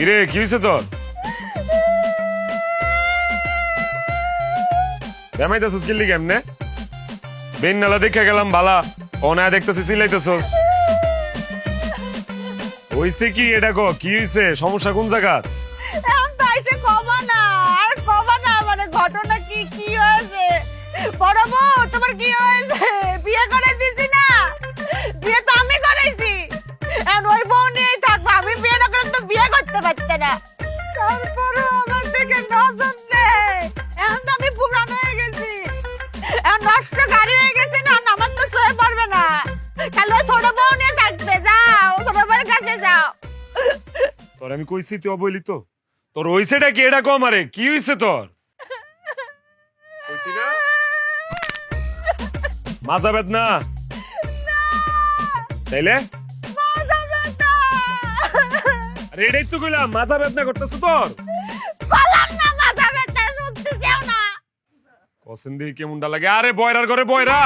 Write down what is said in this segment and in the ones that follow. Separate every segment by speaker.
Speaker 1: কিরে কি হয়েছে তোর? বেমাইতেছিস কিল্লি কেমনে? বেন নালা দেখে গেলাম বালা, অনায় দেখতেছিস চিল্লাইতেছস। হইছে কি এটা কো? কি হইছে? সমস্যা কোন জায়গা?
Speaker 2: এখন তো এসে কমা না, আর কমা না, মানে ঘটনা কি কি হয়েছে? বড় বউ তোমার কি হয়েছে? বিয়ে করে দিছি না, বিয়ে তো আমি করাইছি। এখন ওই বউ নিয়েই থাকবো, আমি বিয়ে না করে তো বিয়ে করতে পারতে না। তারপরে আমার থেকে নজর নেই, এখন তো আমি পুরানো হয়ে গেছি, এখন নষ্ট গাড়ি হয়ে গেছি না, আমার তো সয়ে পারবে না। খালি ওই ছোট বউ নিয়ে থাকবে, যাও ছোট বউয়ের কাছে যাও।
Speaker 1: তোর আমি কইছি তুই অবইলি তো? তোর হইছেটা কি এটা কো আমারে? কি হইছে তোর? কইতি না মাজা বেদনা? তাইলে
Speaker 2: মজা বেটা,
Speaker 1: আরে এটাই তো কইলাম, মাজা বেদনা করতেছ তোর?
Speaker 2: বললাম না মজা বেটা, শুনতে চাও না।
Speaker 1: কসেন দিয়ে কেমনটা লাগে? আরে বয়রার ঘরে বয়রা,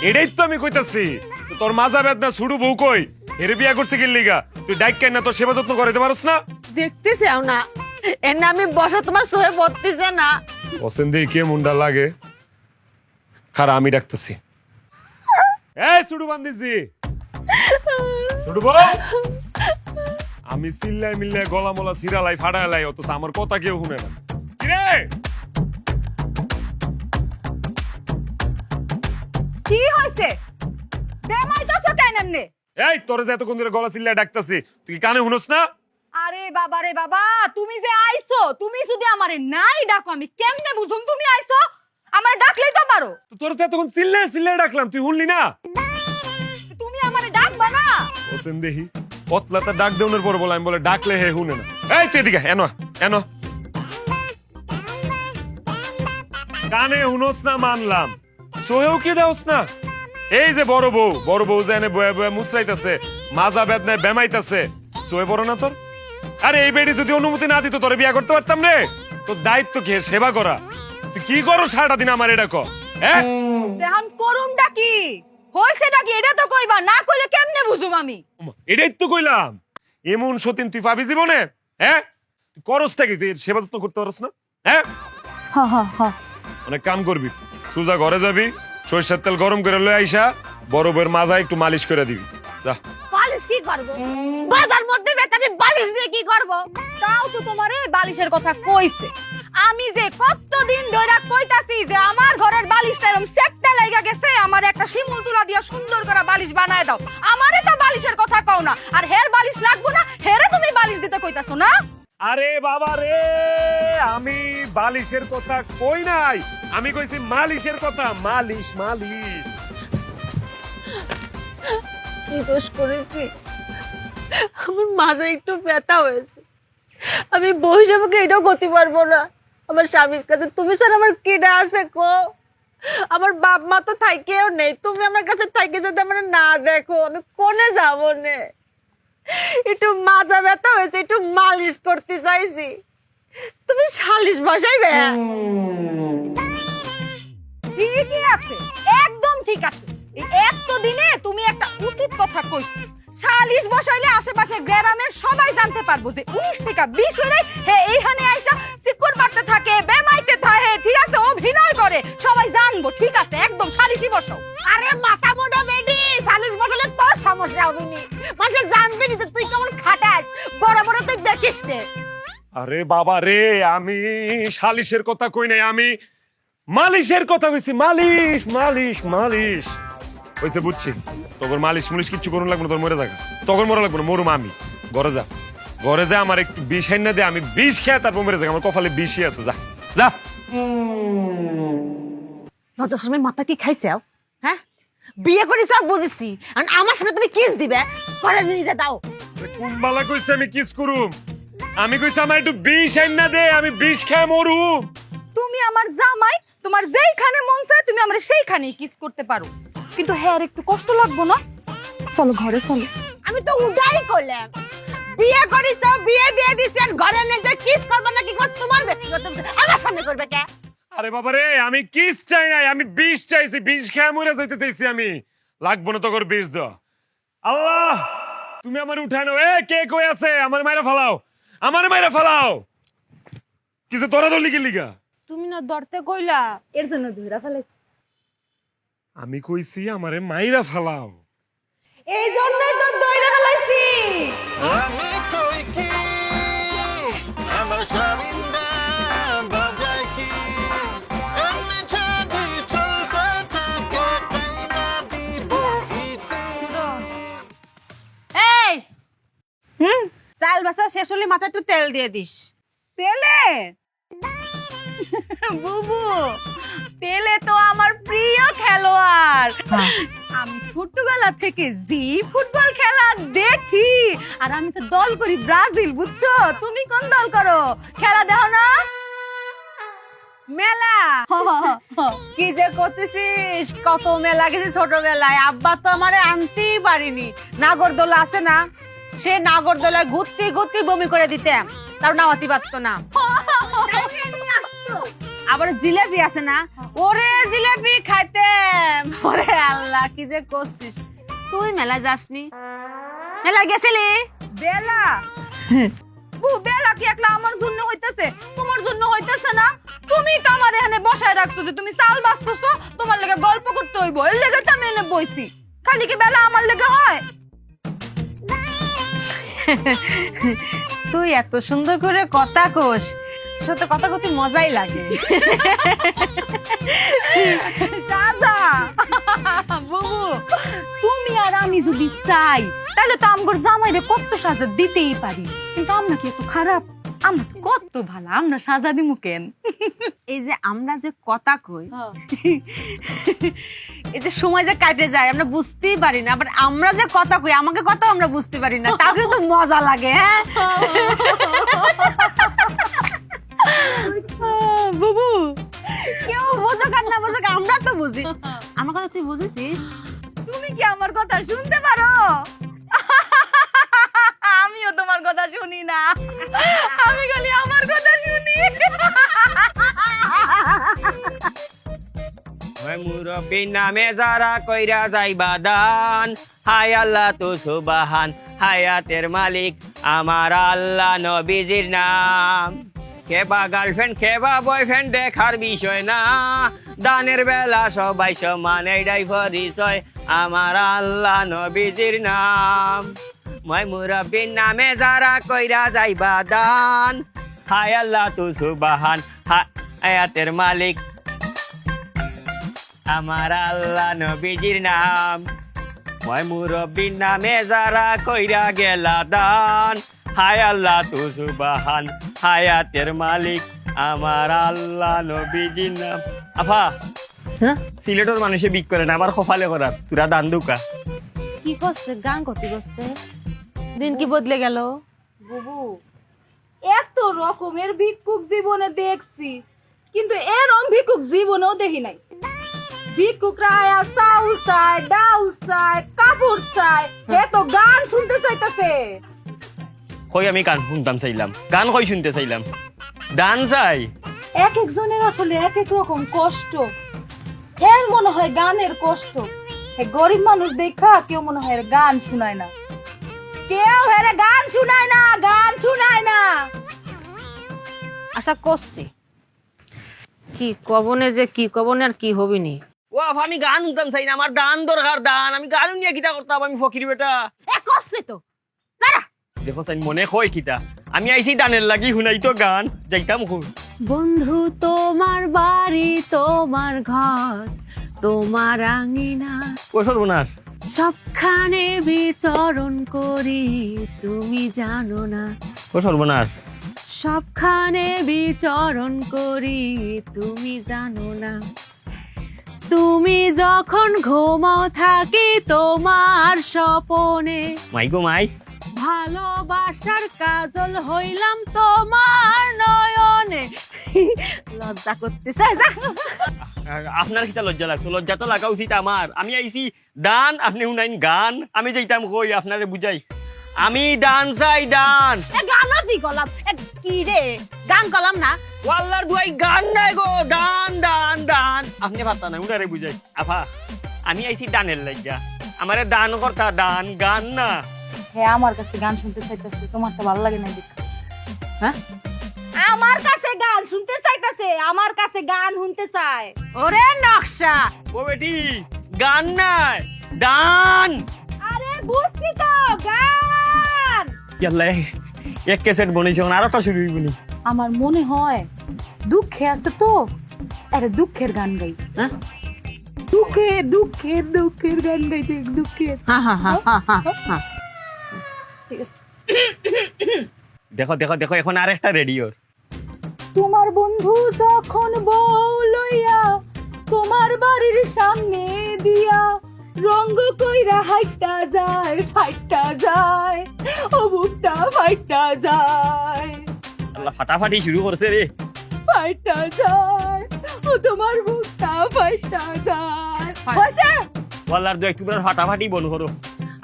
Speaker 1: এটাই তো আমি কইতাছি। তো তোর মাজা বেদনা ছুড়ু বউ কই? হেরে বিয়া করতে গেলি লিগা তুই ডাইক কেন না? তোর সেবা যত্ন করতে পারছ না?
Speaker 2: দেখতে চাও না, এনে আমি বসা তোমার সহে পড়তেছে না।
Speaker 1: কসেন দিয়ে কেমনটা লাগে? খারা আমি ডাকতেছি। এই ছুড়ু বান্দিছি, ছুড়ু বউ। আমি চিল্লাই মিল্লাই গলা মলা সিরালাই ফাড়ালাই, অথচ আমার কথা কেউ শুনে না। কিরে
Speaker 2: কি হইছে? দেমাইতাছো কেন নে?
Speaker 1: এই তোর যে এতক্ষণ ধরে গলা চিল্লাই ডাকতেছি, তুই কি কানে শুনস না?
Speaker 2: আরে বাবা রে বাবা, তুমি যে আইছো, তুমি যদি আমারে নাই ডাকো আমি কেমনে বুঝুম তুমি আইছো? আমারে ডাকলেই তো পারো।
Speaker 1: তো তোর তো এতক্ষণ চিল্লাই চিল্লাই ডাকলাম, তুই শুনলি না?
Speaker 2: তুমি আমারে ডাকবা না?
Speaker 1: ওসেন দেহি পতলাটা ডাক দেওয়ার পর বলে, আমি বলে ডাকলে হে শুনে না। এই তুই এদিকে এনো এনো। কানে শুনস না মানলাম, সোহেও কি দেওস না? এই যে বড় বউ যে এনে বয়ে বয়ে মুচড়াইতেছে, মাজা বেদনায় বেমাইতেছে, সোহে বড় না তোর? আরে এই বেডি যদি অনুমতি না দিত তোরে বিয়া করতে পারতাম রে? তোর দায়িত্ব কি এর সেবা করা? তুই কি করো সারাটা দিন আমার এটা কর? হ্যাঁ
Speaker 2: দেহান করুমটা কি হইছেটা কি এটা তো কইবা, না কইলে কেমনে বুঝুম আমি?
Speaker 1: এটাই তো কইলাম, এমন সতীন তুই পাবি জীবনে? হ্যাঁ তুই করসটা কি? তুই এর সেবা যত্ন করতে পারস না? হ্যাঁ
Speaker 2: হা হা হা।
Speaker 1: অনেক কাম করবি, সোজা ঘরে যাবি, সরিষার তেল গরম করে লয়ে আইসা বড় বউয়ের মাজা একটু মালিশ করে দিবি। যা।
Speaker 2: বালিশ কি করব? বাজার মধ্যে বেটা আমি বালিশ দিয়ে কি করব? তাও তো তোমারে বালিশের কথা কইছে। আমি যে কতদিন ধরে কইতাছি যে আমার ঘরের বালিশটা এরকম সেটটা লাগা গেছে, আমার একটা শিমুল তুলা দিয়া সুন্দর করে বালিশ বানায় দাও। আমারে তো বালিশের কথা কও না, আর হের বালিশ লাগবো না, হেরে তুমি বালিশ দিতে কইতাছো না?
Speaker 1: আরে বাবা রে, আমি বালিশের কথা কই নাই, আমি কইছি মালিশের কথা। মালিশ মালিশ।
Speaker 2: কি দোষ করেছি? আমার মাঝে একটু ব্যথা হয়েছে, আমি বউ হিসেবে এটাও করতে পারবো না। আমার স্বামীর কাছে তুমি স্যার আমার কেডা আছে কো? আমার বাপ মা তো থাকেও নেই, তুমি আমার কাছে থাকি যদি আমার না দেখো আমি কোনে যাবো নে? একটু মাজা ব্যথা হয়েছে, একটু মালিশ করতে চাইছি, তুমি সালিশ বসাইবে? ঠিকই আছে, একদম ঠিক আছে। এই এত দিনে তুমি একটা উচিত কথা কইছো। সালিশ বসাইলে আশেপাশে গ্রামের সবাই জানতে পারবো যে 19 থেকে 20 হইলে হে এইখানে আইসা সিকুর মারতে থাকে, বেমাইতে থাকে, ঠিক আছে, অভিনয় করে, সবাই জানবো। ঠিক আছে, একদম সালিশই বসাও। আরে মাথা মোটা বেডি, সালিশ বসালে তোর সমস্যা হবে নি, মানুষ জানবে নি যে তুই কেমন খাটাস, বড় বড় তুই দেখিস নে।
Speaker 1: আরে বাবা রে, আমি সালিশের কথা কই নাই, আমি মালিশের কথা কইছি। মালিশ মালিশ মালিশ হইছে, বুঝছি। তোর মালিশ মুলিশ কিচ্ছু করুন লাগবে না, তোর মরে থাকা তখন মরা লাগবে না, মরুম আমি। ঘরে যা, ঘরে যা, আমার একটু বিষ আইন না দে, আমি বিষ খেয়ে তারপর মরে থাকি, আমার কপালে বিষই আছে। যা যা।
Speaker 2: লজ্জার সময় মাথা কি খাইছে? হ্যাঁ, বিয়ে করিস বুঝেছি, আর আমার সামনে তুমি কিস দিবে, ঘরে নিয়ে দাও।
Speaker 1: কোন বালা কইছে আমি কিস করুম? আমি কইছি আমার একটু বিষ আইন না দে, আমি বিষ খেয়ে মরুম।
Speaker 2: তুমি আমার জামাই, তোমার যেইখানে মন চায় তুমি আমার সেইখানেই কিস করতে পারো, কিন্তু হ্যাঁ আর একটু কষ্ট লাগবো না? চলো ঘরে চলো। আমি তো উডাই করলাম, বিয়ে করিস, বিয়ে দিয়ে দিছি, আর ঘরে নিয়ে যে কিস করবে না কি করবে তোমার ব্যক্তিগত বিষয়, আমার সামনে করবে কে?
Speaker 1: আরে বাবা রে, আমি কিস চাই নাই, আমি বিষ চাইছি, বিষ খেয়ে মরে যাইতে চাইছি আমি। লাগবো না তোর বিষ দাও। আল্লাহ তুমি আমার উঠানো। এ কে কই আছে? আমার মাইরা ফালাও, আমারে মাইরা ফালাও কিছু তোরা দলি কি লিগা
Speaker 2: তুমি না ধরতে কইলা এর জন্য ধইরা ফেলাইছি।
Speaker 1: আমি কইছি আমারে মাইরা ফালাও
Speaker 2: এই জন্যই তো ধইরা ফেলাইছি।
Speaker 3: আমি কই কি আমার স্বামীর নাম বাজায় কি এমনি ছাদি চলতে থাকে তাই না দিব ইতি
Speaker 2: এই চাল বাসা শেষ হলে মাথায় একটু তেল দিয়ে দিস। তেলে বুবু তেলে তো আমার প্রিয় খেলোয়াড়। আমি ছোটবেলা থেকে জি ফুটবল খেলা দেখি আর আমি তো দল করি ব্রাজিল, বুঝছো? তুমি কোন দল করো? খেলা দেখো না? মেলা কি যে করতেছিস, কত মেলা গেছি ছোটবেলায়। আব্বা তো আমারে আনতেই পারিনি। নাগরদোলা আছে না, সে নাগরদোলায় ঘুরতে ঘুরতে বমি করে দিতাম, তার নামাতি পারতো না। আবার জিলেবি আছে না, ওরে জিলেবি খাইতাম। ওরে আল্লাহ কি যে করছিস তুই। মেলা যাসনি? মেলা গেছিলি? বেলা বেলা কি একলা আমার জন্য হইতেছে, তোমার জন্য হইতেছে না? তুমি তো আমার এখানে বসায় রাখছো যে তুমি চাল বাঁচতেছো, তোমার লেগে গল্প করতে হইব, এর লেগে তো আমি এনে বইছি। খালি কি বেলা আমার লেগে হয়? তুই এত সুন্দর করে কথা কোস, সাথে কথা কতি মজাই লাগে। দাদা বুবু তুমি আর আমি যদি চাই তাহলে তো আমগর জামাইরে কত সাজা দিতেই পারি, কিন্তু আমরা কি একটু খারাপ? আমরা তো কত ভালো, আমরা সাজা দিমু কেন? এই যে আমরা যে কথা কই, এই যে সময় যে কাটে যায় আমরা বুঝতেই পারি না, আবার আমরা যে কথা কই আমাকে কথা আমরা বুঝতে পারি না, তাও কিন্তু মজা লাগে। হ্যাঁ বুবু কেউ বোঝুক আর না বোঝুক আমরা তো বুঝি। আমার কথা তুই বুঝেছিস? তুমি কি আমার কথা শুনতে পারো? আমিও তোমার কথা শুনি না, আমি খালি আমার কথা শুনি।
Speaker 4: মুরব্বী নামে যারা কইরা যাইবা দান, হায় আল্লাহ তো সুবাহান, হায়াতের মালিক আমার আল্লাহ, নবীজির নাম। কেবা গার্লফ্রেন্ড কেবা বয়ফ্রেন্ড দেখার বিষয় না, দানের বেলা সবাই সমান, এইটাই পরিচয় আমার আল্লাহ, নবীজির নাম। মই মুরব্বীর নামে যারা কইরা যাইবা দান, হায় আল্লাহ তো সুবাহান, হায়াতের মালিক আমার আল্লাহ, নবীজির নাম। মই মুরব্বীর নামে যারা কইরা গেলা দান, হায় আল্লাহ তু সুবাহান, হায়াতের মালিক আমার আল্লাহ, নবীজির নাম। আফা সিলেটের মানুষে বিক করে না, আবার কপালে করার তুরা দান দুকা।
Speaker 2: কি করছে? গান করতে করছে, দিন কি বদলে গেল? বুবু এত রকমের ভিক্ষুক জীবনে দেখছি, কিন্তু এরকম ভিক্ষুক জীবনেও দেখি নাই। ভিক্ষুকরা আয়া চাউল চায়, ডাউল চায়, কাপড় চায়, এ তো গান শুনতে চাইতেছে।
Speaker 4: কই আমি গান শুনতাম চাইলাম, গান কই শুনতে চাইলাম, দান চাই।
Speaker 2: এক একজনের আসলে এক এক রকম কষ্ট। এর মনে হয় গানের কষ্ট, গরিব মানুষ দেখা কেউ মনে হয় গান শুনায় না, কেউ হেরে গান শুনায় না, গান শুনায় না। আচ্ছা করছি কি কবনে, যে কি কবনে আর কি হবিনি।
Speaker 4: ও আফা আমি গান শুনতাম চাই না, আমার দান দরকার, দান। আমি গান নিয়ে কিতা করতাম, আমি ফকির বেটা।
Speaker 2: এ করছে তো দাঁড়া।
Speaker 4: দেখো চাই মনে কয় কিতা, আমি আইছি দানের লাগি শুনাই তো গান যাইতাম খুব।
Speaker 2: বন্ধু তোমার বাড়ি, তোমার ঘর, তোমার আঙিনা,
Speaker 4: ও সর্বনাশ,
Speaker 2: সবখানে বিচরণ করি, তুমি জানো না।
Speaker 4: ও সর্বনাশ,
Speaker 2: সবখানে বিচরণ করি, তুমি জানো না। তুমি যখন ঘুমাও থাকি তোমার স্বপনে,
Speaker 4: মাই গো মাই,
Speaker 2: ভালোবাসার কাজল হইলাম তোমার নয়নে। লজ্জা করতেছে, যা।
Speaker 4: আপনার কিতা লজ্জা লাগতো? লজ্জা তো লাগা উচিত আমার। আমি আইছি দান, আপনি শুনাইন গান। আমি যাইতাম কই আপনারে বুঝাই, আমি দান চাই, দান।
Speaker 2: গানও দি গলাম, কি রে গান গলাম না?
Speaker 4: ওয়াল্লার দুয়াই গান নাই গো, দান দান দান। আপনি পারতা না, উনারে বুঝাই। আফা আমি আইছি দানের লাগিয়া, আমারে দান করতা, দান গান না।
Speaker 2: হ্যাঁ আমার কাছে গান শুনতে চাইতেছে, তোমার তো ভালো লাগে না দেখা। হ্যাঁ আমার কাছে গান শুনতে চাইতাছে, আমার কাছে গান শুনতে চায়। ওরে নকশা,
Speaker 4: ও বেটি গান নাই দান
Speaker 2: আরে বুঝছি তো গান।
Speaker 4: ইয়াল্লা এক ক্যাসেট বনেছে আর একটা শুরু হইবনি।
Speaker 2: আমার মনে হয় দুঃখে আছে তো, আরে দুঃখের গান গাই। হ্যাঁ দুঃখের দুঃখের দুঃখের গান গাইতে, দুঃখের। ঠিক আছে।
Speaker 4: দেখো দেখো দেখো এখন আর একটা রেডিওর
Speaker 2: তোমার বন্ধু যখন বউ লইয়া তোমার বাড়ির সামনে দিয়া রঙ্গ কইরা হাইটা যায়, ফাইটা যায়, ও বুকটা ফাইটা যায়,
Speaker 4: আল্লাহ ফাটাফাটি শুরু করছে রে।
Speaker 2: ফাইটা যায়, ও তোমার বুকটা ফাইটা যায়। হইছে?
Speaker 4: ওয়াল্লার দু একটু ফাটাফাটি বন করো।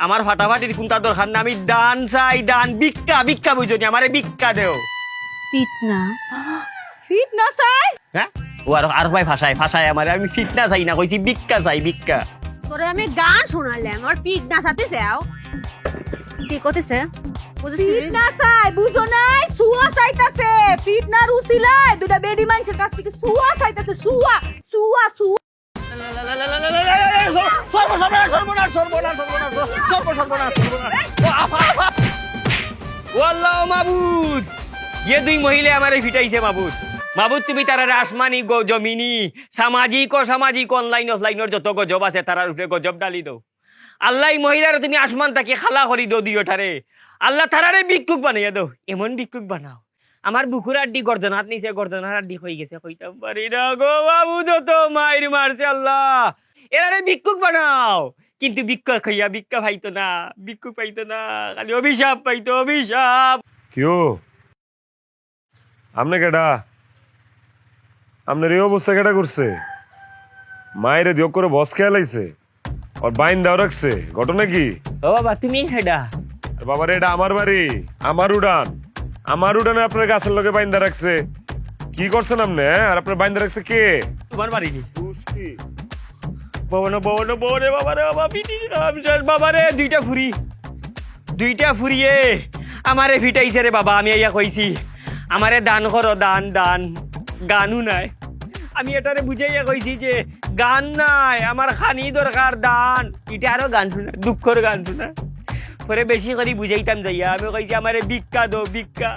Speaker 4: আমার ফাটাফাটির কোনটা দরকার না, আমি দান চাই দান, ভিক্ষা ভিক্ষা বুঝো নি, আমারে ভিক্ষা দেও।
Speaker 2: ফিটনা ফিটনা চাই?
Speaker 4: হ্যাঁ ও আর ভাই ভাষায় ভাষায় আমারে, আমি ফিটনা চাই না, কইছি ভিক্ষা চাই ভিক্ষা।
Speaker 2: তোরে আমি গান শোনালাম, আর ফিটনা চাতে চাও? কি করতেছে? ফিটনা চাই বুঝো নাই, সুয়া চাইতাছে। ফিটনার উছিলায় দুটা বেডি মানুষের কাছ থেকে সুয়া চাইতাছে, সুয়া সুয়া সুয়া।
Speaker 4: ওয়াল্লাহ মাবুদ, যে দুই মহিলা আমারে ফিটাইছে মাবুদ। মাবুদ তুমি তারা আসমানি জমিনি সামাজিক অসামাজিক অনলাইন অফলাইনের যত গজব আছে তারার উপরে গজব ডালি দাও। আল্লাহ মহিলার তুমি আসমান তাকে খালা করি দো দিওটারে। আল্লাহ তারারে ভিক্ষুক বানাইয়া দাও, এমন ভিক্ষুক বানাও। আমার বুকুর আড্ডি গর্জনাত নিচে গর্জনার আড্ডি হয়ে গেছে, কইতাম পারি না গো বাবু, যত মায়ের মারছে আল্লাহ। এরারে ভিক্ষুক বানাও, কিন্তু ভিক্ষা খাইয়া ভিক্ষা পাইতো না, ভিক্ষুক পাইতো না, খালি অভিশাপ পাইতো অভিশাপ।
Speaker 1: কিও আমনে কেডা? আপনার এই অবস্থা কেডা করছে? মায়ের দিও করে বস খেয়াল আইছে, ওর বাইন দাও রাখছে, ঘটনা কি?
Speaker 4: ও বাবা তুমি হেডা?
Speaker 1: বাবার এটা আমার বাড়ি, আমার উড়ান, আমার উড়ানে আপনার গাছের লগে বাইন্দা রাখছে। কি করছেন আপনি? আর আপনার বাইন্দা রাখছে কে?
Speaker 4: তোমার বাড়ি নি
Speaker 1: কি
Speaker 4: ববন ববন ববনে বাবা রে বাবা পিটি রামচর বাবা রে, দুইটা ফুরিয়ে আমারে ফিটাইছে রে বাবা। আমি ইয়া কইছি আমারে দান করো, দান দান। গানও নাই, আমি এটারে বুঝাইয়া কইছি যে গান নাই, আমার খানি দরকার দান। এটা আরো গান শোনা, দুঃখর গান শোনা। পরে বেশি করে বুঝাইতাম যাইয়া আমি কইছি আমারে ভিক্ষা দো ভিক্ষা।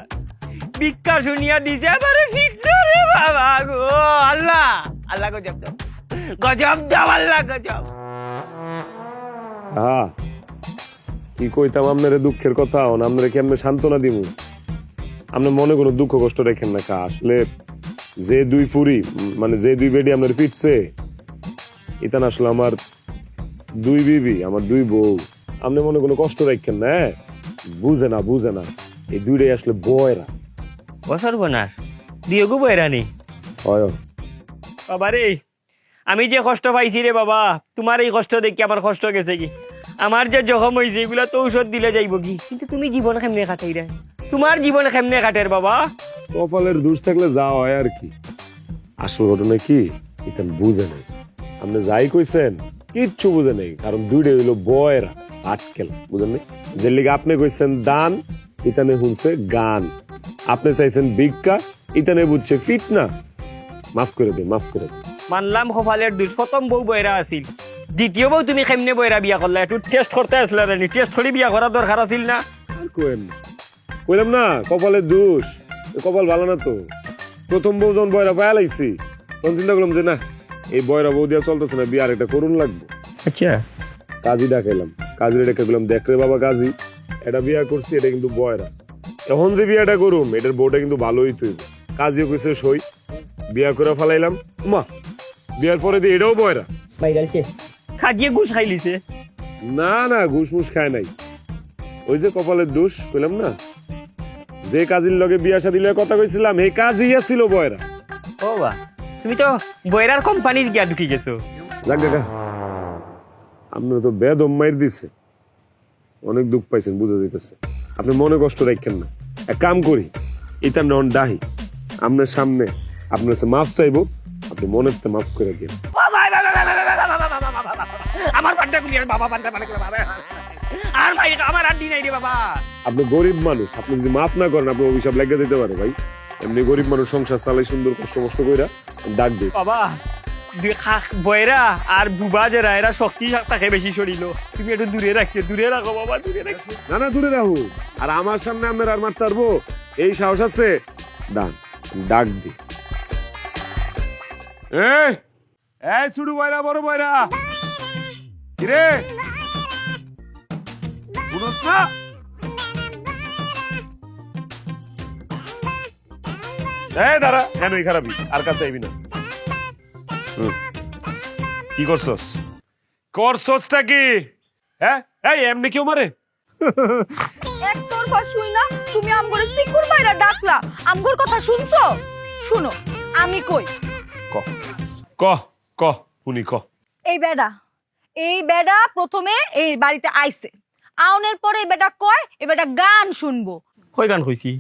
Speaker 4: ভিক্ষা শুনিয়া দিছে আমারে ফিটনা রে বাবা গো। আল্লাহ আল্লাহ গজব দাও, গজব দাও আল্লাহ গজব।
Speaker 1: হ্যাঁ কি কইতাম আপনারে দুঃখের কথা, আপনারে কেমনে সান্ত্বনা দিব? আপনার মনে কোনো দুঃখ কষ্ট রেখেন না কা। আসলে যে দুই ফুরি মানে যে দুই বেডি আপনার পিটছে, এটা না আসলে আমার দুই বিবি, আমার দুই বউ। আপনি মনে কোনো কষ্ট রাখেন না, বুঝে না বুঝে না, এই দুইটাই আসলে বয়রা।
Speaker 4: বছর বোনার দিয়েগো বয়রানি
Speaker 1: হয়
Speaker 4: বাবা রে। আমি যে কষ্ট পাইছি রে বাবা, তোমার এই কষ্ট দেখি আমার কষ্ট গেছে কি। আমার যে জখম হয়েছে এগুলা তো ঔষধ দিলে যাইব কি, কিন্তু তুমি জীবন কেমনে কাটাই রে? তোমার জীবন কেমনে কাটের বাবা?
Speaker 1: কপালের দোষ থাকলে যা হয় আর কি। আসল ঘটনা কি এটা বুঝে নেই। আপনি যাই কইছেন কিচ্ছু বুঝে নেই, কারণ দুইটাই হইলো বয়রা আটকেল, বুঝেন নি? যে লিগে আপনি কইছেন দান, ইতানে শুনছে গান। আপনি চাইছেন ভিক্ষা, ইতানে বুঝছে ফিটনা। মাফ করে দে, মাফ করে দে।
Speaker 4: মানলাম কপালের দোষ, প্রথম বউ বয়রা আছিল, দ্বিতীয় বউ তুমি কেমনে বয়রা বিয়া করলা? একটু টেস্ট করতে আসলে নি, টেস্ট করে বিয়া করার দরকার আছিল না?
Speaker 1: আর কোয়েন না, কইলাম না কপালের দোষ। কপাল ভালো না তো। প্রথম বউ যখন বয়রা পায়া লাইছি তখন চিন্তা করলাম যে না, এই বয়রা বউ দিয়া চলতেছে না, বিয়ে আর একটা করুন লাগবো।
Speaker 4: আচ্ছা
Speaker 1: কাজী ডাকাইলাম, কাজীর ডেকে গেলাম, দেখ রে বাবা কাজী, এটা বিয়া করছি, এটা কিন্তু বয়রা। এখন যে বিয়াটা করুম এটার বউটা কিন্তু ভালোই তুই। কাজীও কইছে সই, বিয়া করে ফেলাইলাম। মা বিয়ার পরে দিয়ে এটাও বয়রা।
Speaker 4: বাইরালছে খাজিয়ে ঘুষ খাইলিছে।
Speaker 1: না না ঘুষ মুষ খায় নাই, ওই যে কপালের দোষ কইলাম না। যে কাজীর লগে বিয়া শাদী লগে কথা কইছিলাম এই কাজই ছিল বয়রা।
Speaker 4: ও বা তুমি তো বয়রার কোম্পানির গিয়া ঢুকি গেছো।
Speaker 1: যাক কাকা, আপনার তো বেদম মাইর দিছে, অনেক দুঃখ পাইছেন বুঝা যাইতেছে। আপনি মনে কষ্ট রাখেন না। এক কাম করি, এটা নন ডাহি আপনার সামনে আপনার কাছে মাফ চাইবো, আপনি মনের তে মাফ করে দিন।
Speaker 4: আমার পান্ডা গুলি বাবা পান্ডা মানে বাবা আর ভাই আমার আর দি নাই রে বাবা।
Speaker 1: আপনি গরিব মানুষ, আপনি যদি মাফ না করেন আপনার অভিশাপ লেগে দিতে পারে ভাই। এমনি গরিব মানুষ সংসার চালাই সুন্দর কষ্ট কইরা ডাক দিই।
Speaker 4: বাবা বয়রা আর বুবা যারা এরা শক্তি তাকে বেশি শরীর, তুমি একটু দূরে রাখো বাবা, দূরে রাখো।
Speaker 1: না দূরে রাখু। আর আমার সামনে আপনার আর মারতে পারবো এই সাহস আছে? ডাক দি। এই ছুটু বয়রা, বড় বয়রা, কিরে শুনোস না? দাঁড়া, কেন এই খারাপই আর কাছে আইবি না। কি করছসটা কি? হ্যাঁ, এই এমনি কেউ মারে?
Speaker 2: একতরফা শুই না তুমি আমগরে সিকুর বাইরা ডাকলা, আমগর কথা শুনছো? শুনো আমি কই।
Speaker 1: ক শুনি ক।
Speaker 2: এই বেডা প্রথমে এই বাড়িতে আইছে, আউনের পরে এই বেটা কয় এই বেটা গান শুনবো।
Speaker 4: কই গান কইছি?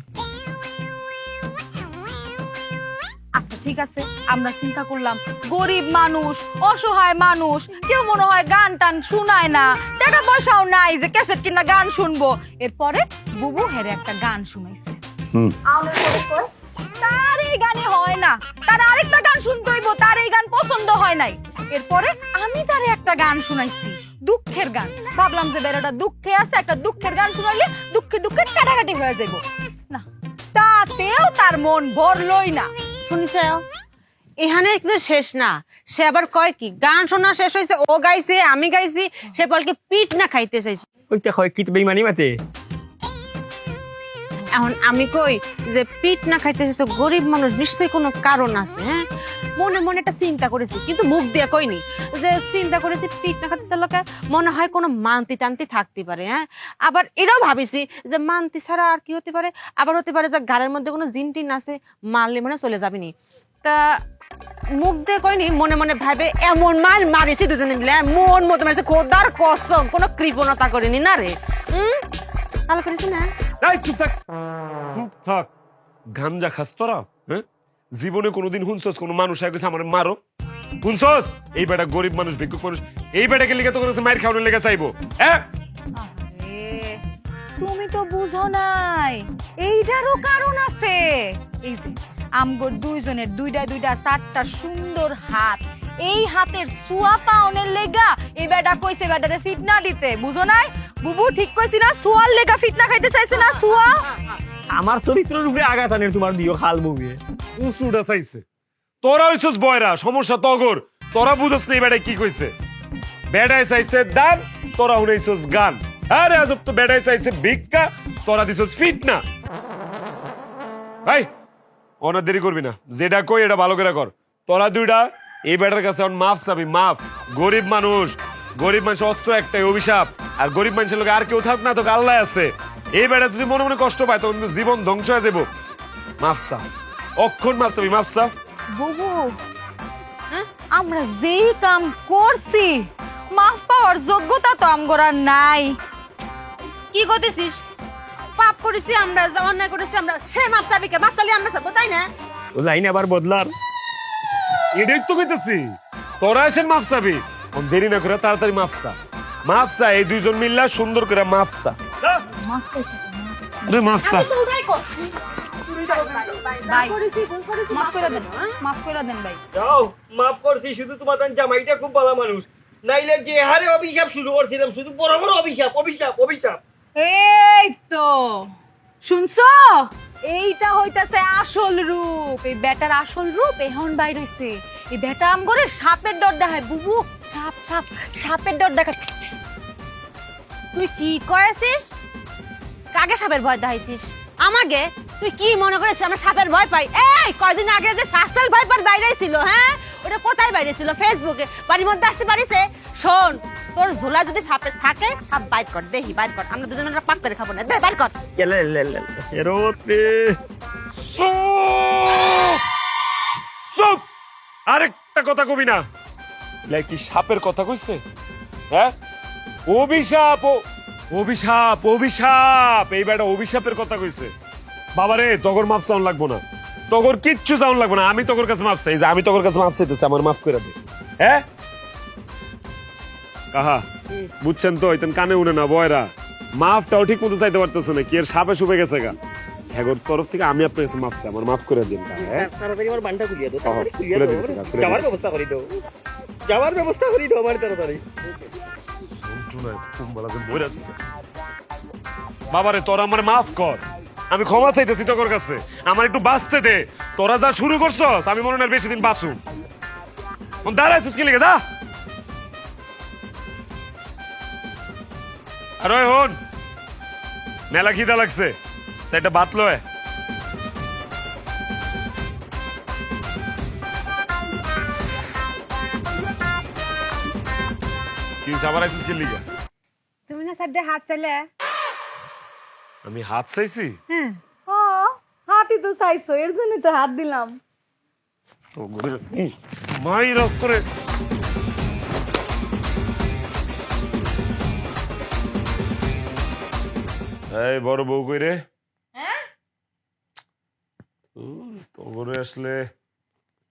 Speaker 2: আচ্ছা ঠিক আছে, আমরা চিন্তা করলাম গরিব মানুষ, অসহায় মানুষ, কেউ মনে হয় গান টান শুনায় না, টাকা পয়সাও নাই যে ক্যাসেট কিনা গান শুনবো। এরপরে বুবু হেরে একটা গান শুনাইছে। আউনের পরে কয় তার এই গানে হয় না, তার আরেকটা গান শুনতে হইব, তার এই গান পছন্দ হয় নাই। এরপরে আমি তারে একটা গান শুনাইছি, দুঃখের গান। ভাবলাম যে বেড়াটা দুঃখে আছে, একটা দুঃখের গান শুনাইলে দুঃখে দুঃখে কাটাকাটি হয়ে যাইব না, তাতেও তার মন ভরলই না।
Speaker 5: শুনছে এখানে কিছু শেষ না, সে আবার কয় কি গান শোনা শেষ হয়েছে, ও গাইছে আমি গাইছি, সে বলকে পিঠ না খাইতে চাইছে।
Speaker 4: ওইটা হয় কি বেইমানি মাতে?
Speaker 5: এখন আমি কই যে পিঠ না খাইতে চাইছে, গরিব মানুষ নিশ্চয়ই কোনো কারণ আছে। হ্যাঁ, মনে মনে একটা চিন্তা করেছি, কিন্তু মুখ দিয়ে কইনি। যে চিন্তা করেছি পিঠ না খাইতে চাইলে মনে হয় কোনো মান্তি টান্তি থাকতে পারে। হ্যাঁ, আবার এটাও ভাবিছি যে মান্তি ছাড়া আর কি হতে পারে, আবার হতে পারে যে গাড়ির মধ্যে কোনো জিন টিন আছে, মারলে মানে চলে যাবিনি। তা মুখ দিয়ে কইনি, মনে মনে ভাবে এমন মার মারিছি দুজনে মিলে, মন মতো মারিছে, খোদার কসম কোনো কৃপণতা করিনি না রে। ভালো করেছি না?
Speaker 1: চুপ থাক। গাঞ্জা খাস তোরা? হ্যাঁ, জীবনে কোনোদিন শুনছস কোন মানুষ আগে আমার মারো? শুনছস? এই বেটা গরিব মানুষ, ভিক্ষুক মানুষ, এই বেটাকে লিখে তো করেছে মায়ের খাওয়ানোর লেগে চাইবো? হ্যাঁ,
Speaker 2: তুমি তো বুঝো নাই, এইটারও কারণ আছে। এই যে আমগো দুইজনের দুইটা চারটা সুন্দর হাত, এই হাতের সুয়া পাওনের লেগা এই বেটা কইছে বেটারে ফিটনা দিতে, বুঝো নাই? বুবু ঠিক কইছি না? সুয়ার লেগা ফিটনা খাইতে চাইছে না? সুয়া
Speaker 4: আমার চরিত্রের উপরে আঘাত আনের তোমার দিও খাল বউয়ে
Speaker 1: উঁচুটা চাইছে। তোরা হইছস বয়রা, সমস্যা তগর। তোরা বুঝছস না এই বেটায় কি কইছে। বেটায় চাইছে দান, তোরা শুনাইছস গান। আরে আজব তো, বেটায় চাইছে ভিক্ষা, তোরা দিছস ফিটনা। ভাই অনেক দেরি করবি না, যেটা কই এটা ভালো করে কর। তোরা দুইটা এই বেটার কাছে এখন মাফ চাবি, মাফ। গরিব মানুষ অস্ত্র একটাই, অভিশাপ। আর গরিব মানুষের লোক আর কেউ থাক না, তোকে আল্লাহ আছে। এই বেটা যদি মনে মনে কষ্ট পায় তখন জীবন ধ্বংস হয়ে যাবো। মাফ চা, অক্ষণ মাফ চাবি, মাফ চা।
Speaker 2: বুবু আমরা যেই কাম করছি, মাফ পাওয়ার যোগ্যতা তো আমগোরা নাই।
Speaker 5: কি করতেছিস? পাপ করেছি আমরা, অন্যায় করেছি আমরা, সে মাপ চাবি কে? মাপ চালি আমরা চাবো, তাই না?
Speaker 4: ও লাইন আবার বদলার।
Speaker 1: এটাই তো কইতেছি, তোরা এসেন মাফ চাবি। দেরি না করে তাড়াতাড়ি মাফ চা, মাফ চা। এই দুইজন মিল্লা সুন্দর করে মাফ চা। মাফ চা।
Speaker 2: মাফ করে দেন ভাই।
Speaker 4: যাও, মাফ করছি। শুধু তোমার জামাইটা খুব ভালো মানুষ, নাইলে যে হারে অভিশাপ শুরু করছিলাম, শুধু বড় বড় অভিশাপ অভিশাপ অভিশাপ।
Speaker 2: এই তো শুনছো, এইটা হইতাছে আসল রূপ। এই বেটার আসল রূপ এখন বাইর হইছে। এই বেটা আম করে সাপের ডর দেখায়। বুবু সাপের ডর দেখায়।
Speaker 5: তুই কি করেছিস? কাকে সাপের ভয় দেখাইছিস? আমাকে? তুই কি মনে করেছিস আমরা সাপের ভয় পাই? এই কয়দিন আগে যে শাসল ভয় পার বাইরে ছিল, হ্যাঁ, ওটা কোথায় বাইরে ছিল? ফেসবুকে। বাড়ির মধ্যে আসতে পারিছে? শোন, তোর ঝোলা যদি সাপের থাকে, সাপ বাইট কর, দেখি বাইট কর, আমরা দুজন পাক করে খাবো না, দে বাইট কর।
Speaker 1: আরেকটা কথা কবি না, কি সাপের কথা কইছে? হ্যাঁ, অভিশাপ অভিশাপ অভিশাপ। এই বেটা অভিশাপের কথা কইছে। বাবারে তগর মাপ চাউন লাগবো না, তগর কিচ্ছু চাউন লাগবো না। আমি তগর কাছে মাপ চাই, যে আমি তগর কাছে মাপ চাইতেছি, আমার মাফ করে দে। হ্যাঁ, কাহা বুঝছেন তো ইতেন কানে উড়ে না বয়রা মাফটাও ঠিক মতো চাইতে পারতেছে না কি এর সাপে সুপে গেছে গা হ্যাগোর তরফ থেকে আমি আপনার কাছে মাফ চাই আমার মাফ করে দিন কাহা হ্যাঁ
Speaker 4: তাড়াতাড়ি আমার বানটা খুলিয়ে দাও
Speaker 1: খুলে দিচ্ছি কাহা, খুলে
Speaker 4: যাওয়ার
Speaker 1: দিচ্ছি।
Speaker 4: ব্যবস্থা করে দাও যাওয়ার ব্যবস্থা করে দাও আমার তাড়াতাড়ি
Speaker 1: বাবারে তোরা আমার মাফ কর আমি ক্ষমা চাইতেছি তোর কাছে আমার একটু বাঁচতে দে তোরা যা শুরু করছস আমি মনে হয় বেশি দিন বাঁচু দাঁড়াইছিস কি লিখে দা আর ওই হন মেলা খিদা লাগছে সেটা বাত লয় কি আবার আইছিস কি লিখে
Speaker 5: তুমি না সাইডে হাত চাইলে
Speaker 1: আমি হাত চাইছি
Speaker 5: হ্যাঁ
Speaker 2: হাতই তো চাইছো এর জন্য তো হাত দিলাম।
Speaker 1: মাই রক করে এই বড় বউ কই রে তো করে আসলে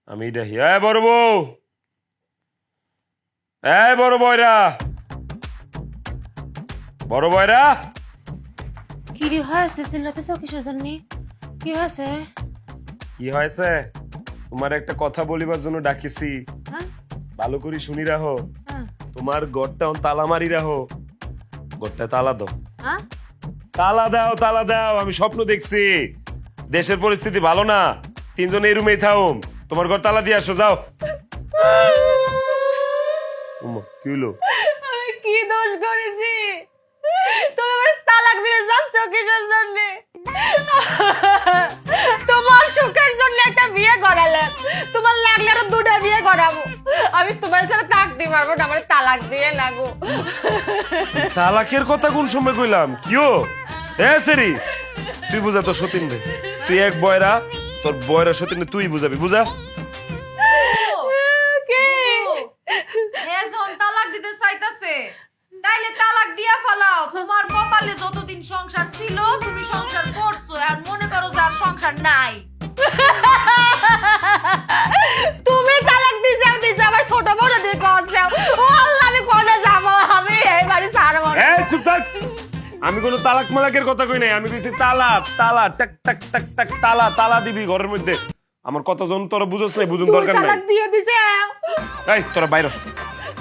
Speaker 1: আমি দেখি এই বড় বউ এই বড় বয়রা বড় বয়রা
Speaker 5: কি রে হয়েছে চিল্লাতেছ কিসের জন্য কি হয়েছে
Speaker 1: কি হয়েছে তোমার একটা কথা বলিবার জন্য ডাকিছি
Speaker 5: হ্যাঁ
Speaker 1: ভালো করে শুনি রাখো
Speaker 5: হ্যাঁ
Speaker 1: তোমার ঘরটা তালা মারি রাখো ঘরটা তালা দাও
Speaker 5: হ্যাঁ
Speaker 1: তালা দাও আমি স্বপ্ন দেখছি দেশের পরিস্থিতি ভালো না তিনজন এই রুমেই থাকুম তোমার ঘর তালা দিয়ে আসো যাও উম্মা, কি হলো
Speaker 2: আমি কি দোষ করেছি তুমি আমার তালাক দিয়ে যাচ্ছ কিসের জন্য? তোমার সুখের জন্য একটা বিয়ে করালে তোমার লাগলে আরো দুটা বিয়ে করাবো আমি তোমার সাথে থাকতে পারবো না আমার তালাক দিয়ে না গো।
Speaker 1: তালাকের কথা কোন সময় কইলাম কিও এ সেরি তুই বুঝা তো সতীন রে তুই এক বয়রা তোর বয়রা সতীন রে তুই বুঝাবি বুঝা
Speaker 2: কি
Speaker 6: এ যখন তালাক দিতে চাইতাছে তাইলে তালাক দিয়া ফেলাও তোমার কপালে যতদিন সংসার ছিল তুমি সংসার করছো আর মনে করো যে আর সংসার নাই
Speaker 2: তুমি তালাক দিছো আমার ছোট বড় দিয়ে করছো ও আল্লাহ আমি কোনে যাব আমি এই বাড়ি ছাড়বো না।
Speaker 1: এই চুপ থাক আমি কোনো তালাক মালাকের কথা কই নাই আমি কইছি তালা তালা টাক টাক টাক টাক তালা তালা দিবি ঘরের মধ্যে আমার কথা জন তোরা বুঝছ নাই বুঝুন
Speaker 2: তুই
Speaker 1: দরকার নাই
Speaker 2: তালাক দিয়ে দিছে
Speaker 1: এই তোরা বাইরে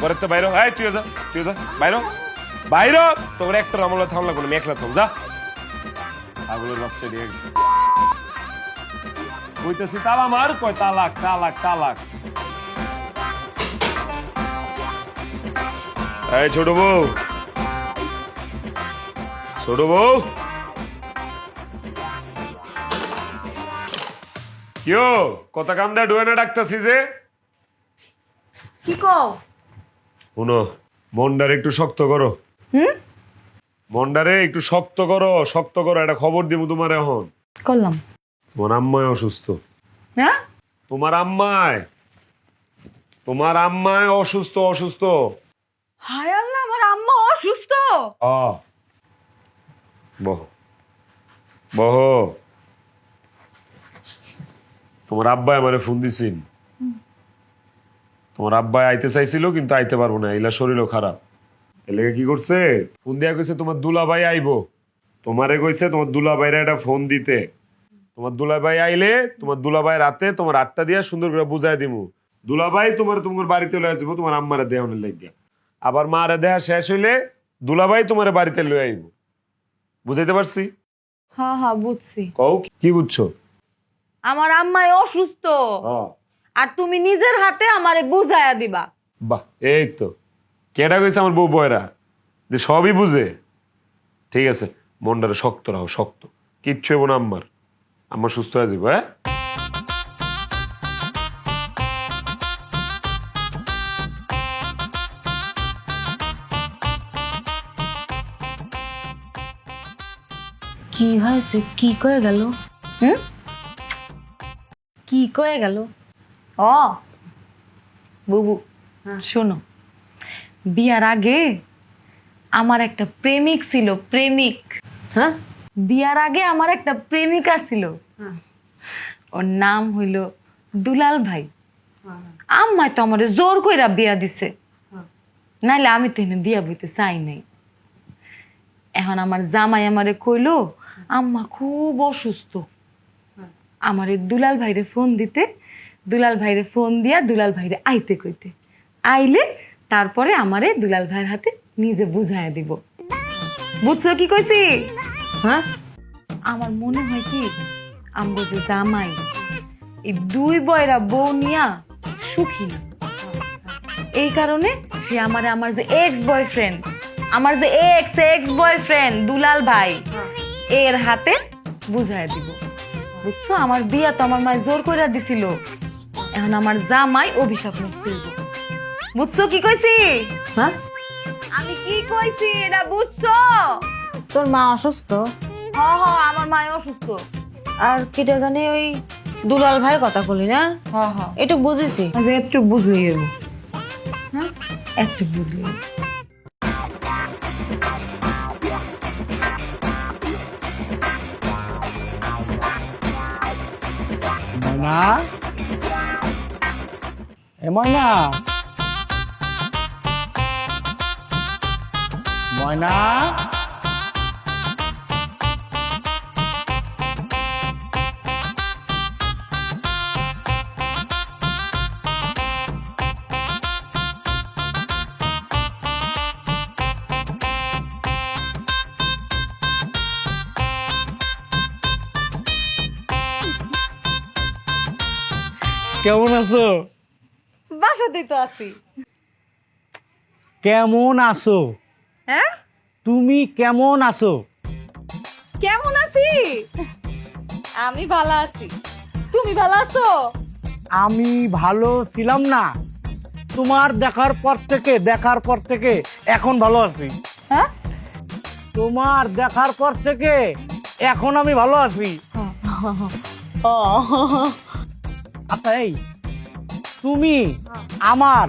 Speaker 1: ঘরের তো বাইরে এই তুই যা বাইরে তোর একটা আমলা থামলা কোনো মেখলা থাম যা আগুলোর বাচ্চা দিয়ে কইতেছি তালা মার কয় তালাক তালাক তালাক এই ছোট বউ কিও কথা কাম দেয়া ডুয়ে না ডাকতেছি যে
Speaker 6: কি কও
Speaker 1: শুনো মনটারে একটু শক্ত করো মনটারে একটু শক্ত করো একটা খবর দিব তোমার এখন
Speaker 2: করলাম
Speaker 1: তোমার আম্মায় অসুস্থ
Speaker 2: হ্যাঁ
Speaker 1: তোমার আম্মায় অসুস্থ
Speaker 2: হায় আল্লাহ আমার আম্মা অসুস্থ
Speaker 1: বহ তোমার আব্বাই আমারে ফোন দিছিল তোমার আব্বাই আইতে চাইছিল কিন্তু আইতে পারবো না এলা শরীরও খারাপ এলাকা কি করছে ফোন দিয়া কইছে তোমার দুলাভাই আইবো তোমারে কইছে তোমার দুলাভাইরা একটা ফোন দিতে তোমার দুলাভাই আইলে তোমার দুলাভাই রাতে তোমার 8টা দিয়া সুন্দর করে বুঝাই দিমু দুলাভাই তোমার বাড়িতে লয়ে আসবো তোমার আম্মারে দেহনের লাগিয়া আবার মারে দেহা শেষ হইলে দুলাভাই তোমার বাড়িতে লয়ে আইবো বুঝাইতে পারছি
Speaker 2: হ্যাঁ হ্যাঁ বুঝছি
Speaker 1: কও কি বুঝছো
Speaker 2: আমার আম্মাই অসুস্থ
Speaker 1: হ্যাঁ
Speaker 2: আর তুমি নিজের হাতে আমারে বুঝাইয়া দিবা।
Speaker 1: বাহ এই তো কেডা কইছে আমার বউ বয়রা যে সবই বুঝে ঠিক আছে মনটারে শক্ত রাখো শক্ত কিচ্ছু হইব না আম্মার সুস্থ হয়ে যাবো হ্যাঁ
Speaker 5: কি হয়েছে কি কয়ে গেল কি কয়ে গেল
Speaker 2: ও বুবু শোনো বিয়ার আগে আমার একটা প্রেমিক ছিল
Speaker 5: হ্যাঁ
Speaker 2: বিয়ার আগে আমার একটা প্রেমিকা ছিল ওর নাম হইল দুলাল ভাই আম্মাই তো আমারে জোর কইরা বিয়া দিছে
Speaker 6: নাইলে আমি তো এনে দিয়া বইতে চাই নাই। এখন আমার জামাই আমারে কইলো আম্মা খুব অসুস্থ, আমারে দুলাল ভাইরে ফোন দিতে, দুলাল ভাইরে ফোন দিয়া দুলাল ভাইরে আইতে কইতে, আইলে তারপরে আমারে দুলাল ভাইয়ের হাতে নিজে বুঝাইয়া দিব। বুঝছো কি কইছি?
Speaker 5: হ্যাঁ
Speaker 6: আমার মনে হয় কি আমগো যে জামাই এই দুই বয়রা বউ নিয়া সুখী না, এই কারণে সে আমার আমার যে এক্স বয়ফ্রেন্ড, আমার যে এক্স বয়ফ্রেন্ড দুলাল ভাই এর হাতে বুঝাইয়া দিব। বুঝছো, আমার বিয়া তো আমার মায় জোর করে দিছিল, এখন আমার জামাই অভিশাপ মুক্ত হইব। বুঝছো কি কইছি?
Speaker 5: হ্যাঁ
Speaker 6: আমি কি কইছি এটা বুঝছো?
Speaker 5: তোর মা অসুস্থ,
Speaker 6: হ হ আমার মায় অসুস্থ।
Speaker 5: আর কিটা জানি ওই দুলাল ভাইয়ের কথা বলি না,
Speaker 6: হ হ
Speaker 5: একটু বুঝেছি।
Speaker 6: আচ্ছা একটু বুঝলি যাবো, হ্যাঁ একটু বুঝলি।
Speaker 7: ময়না, এ ময়না, ময়না, কেমন আছো?
Speaker 6: বাসাতেই তো আছি।
Speaker 7: কেমন আছো?
Speaker 6: হ্যাঁ
Speaker 7: তুমি কেমন আছো?
Speaker 6: কেমন আছি? আমি ভালো আছি, তুমি ভালো আছো?
Speaker 7: আমি ভালো ছিলাম না, তোমার দেখার পর থেকে এখন ভালো আছি।
Speaker 6: হ্যাঁ
Speaker 7: তোমার দেখার পর থেকে এখন আমি ভালো আছি।
Speaker 6: ও
Speaker 7: আচ্ছা এই তুমি আমার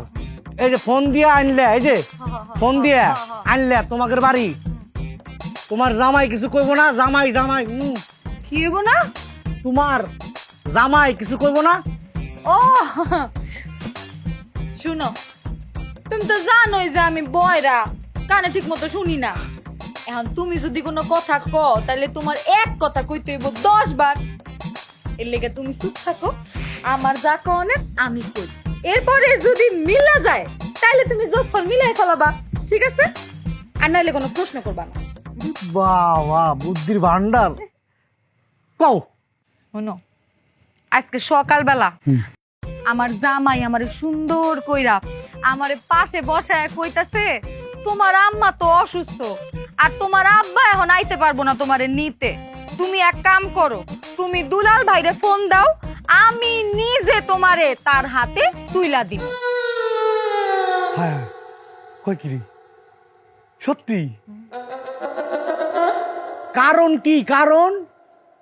Speaker 7: এই যে ফোন দিয়ে আনলে, এই যে ফোন দিয়ে আনলে তোমাদের বাড়ি, তোমার জামাই কিছু কইব না? জামাই জামাই
Speaker 6: কি হইব না?
Speaker 7: তোমার জামাই কিছু কইব না?
Speaker 6: ও শুনো, তুমি তো জানোই যে আমি বয়রা, কানে ঠিক মতো শুনি না। এখন তুমি যদি কোনো কথা কও তাহলে তোমার এক কথা কইতে হইব 10 বার। এর লেগে তুমি চুপ থাকো, আমার যা কনে আমি কই, এরপরে যদি মিলা যায় তাহলে তুমি যোগফল মিলাই ফেলাবা, ঠিক আছে? আর নাইলে কোনো প্রশ্ন করবা না।
Speaker 7: বাবা বুদ্ধির ভান্ডার। কও।
Speaker 6: শোনো, আজকে সকালবেলা আমার জামাই আমারে সুন্দর কইরা আমারে পাশে বসায় কইতাছে তোমার আম্মা তো অসুস্থ আর তোমার আব্বা এখন আইতে পারবো না তোমারে নিতে, তুমি এক কাম করো, তুমি দুলাল ভাইরে ফোন দাও, আমি নিজে তোমারে তার হাতে তুইলা দিব।
Speaker 7: হ্যাঁ কই কি রে? সত্যি? কারণ কি? কারণ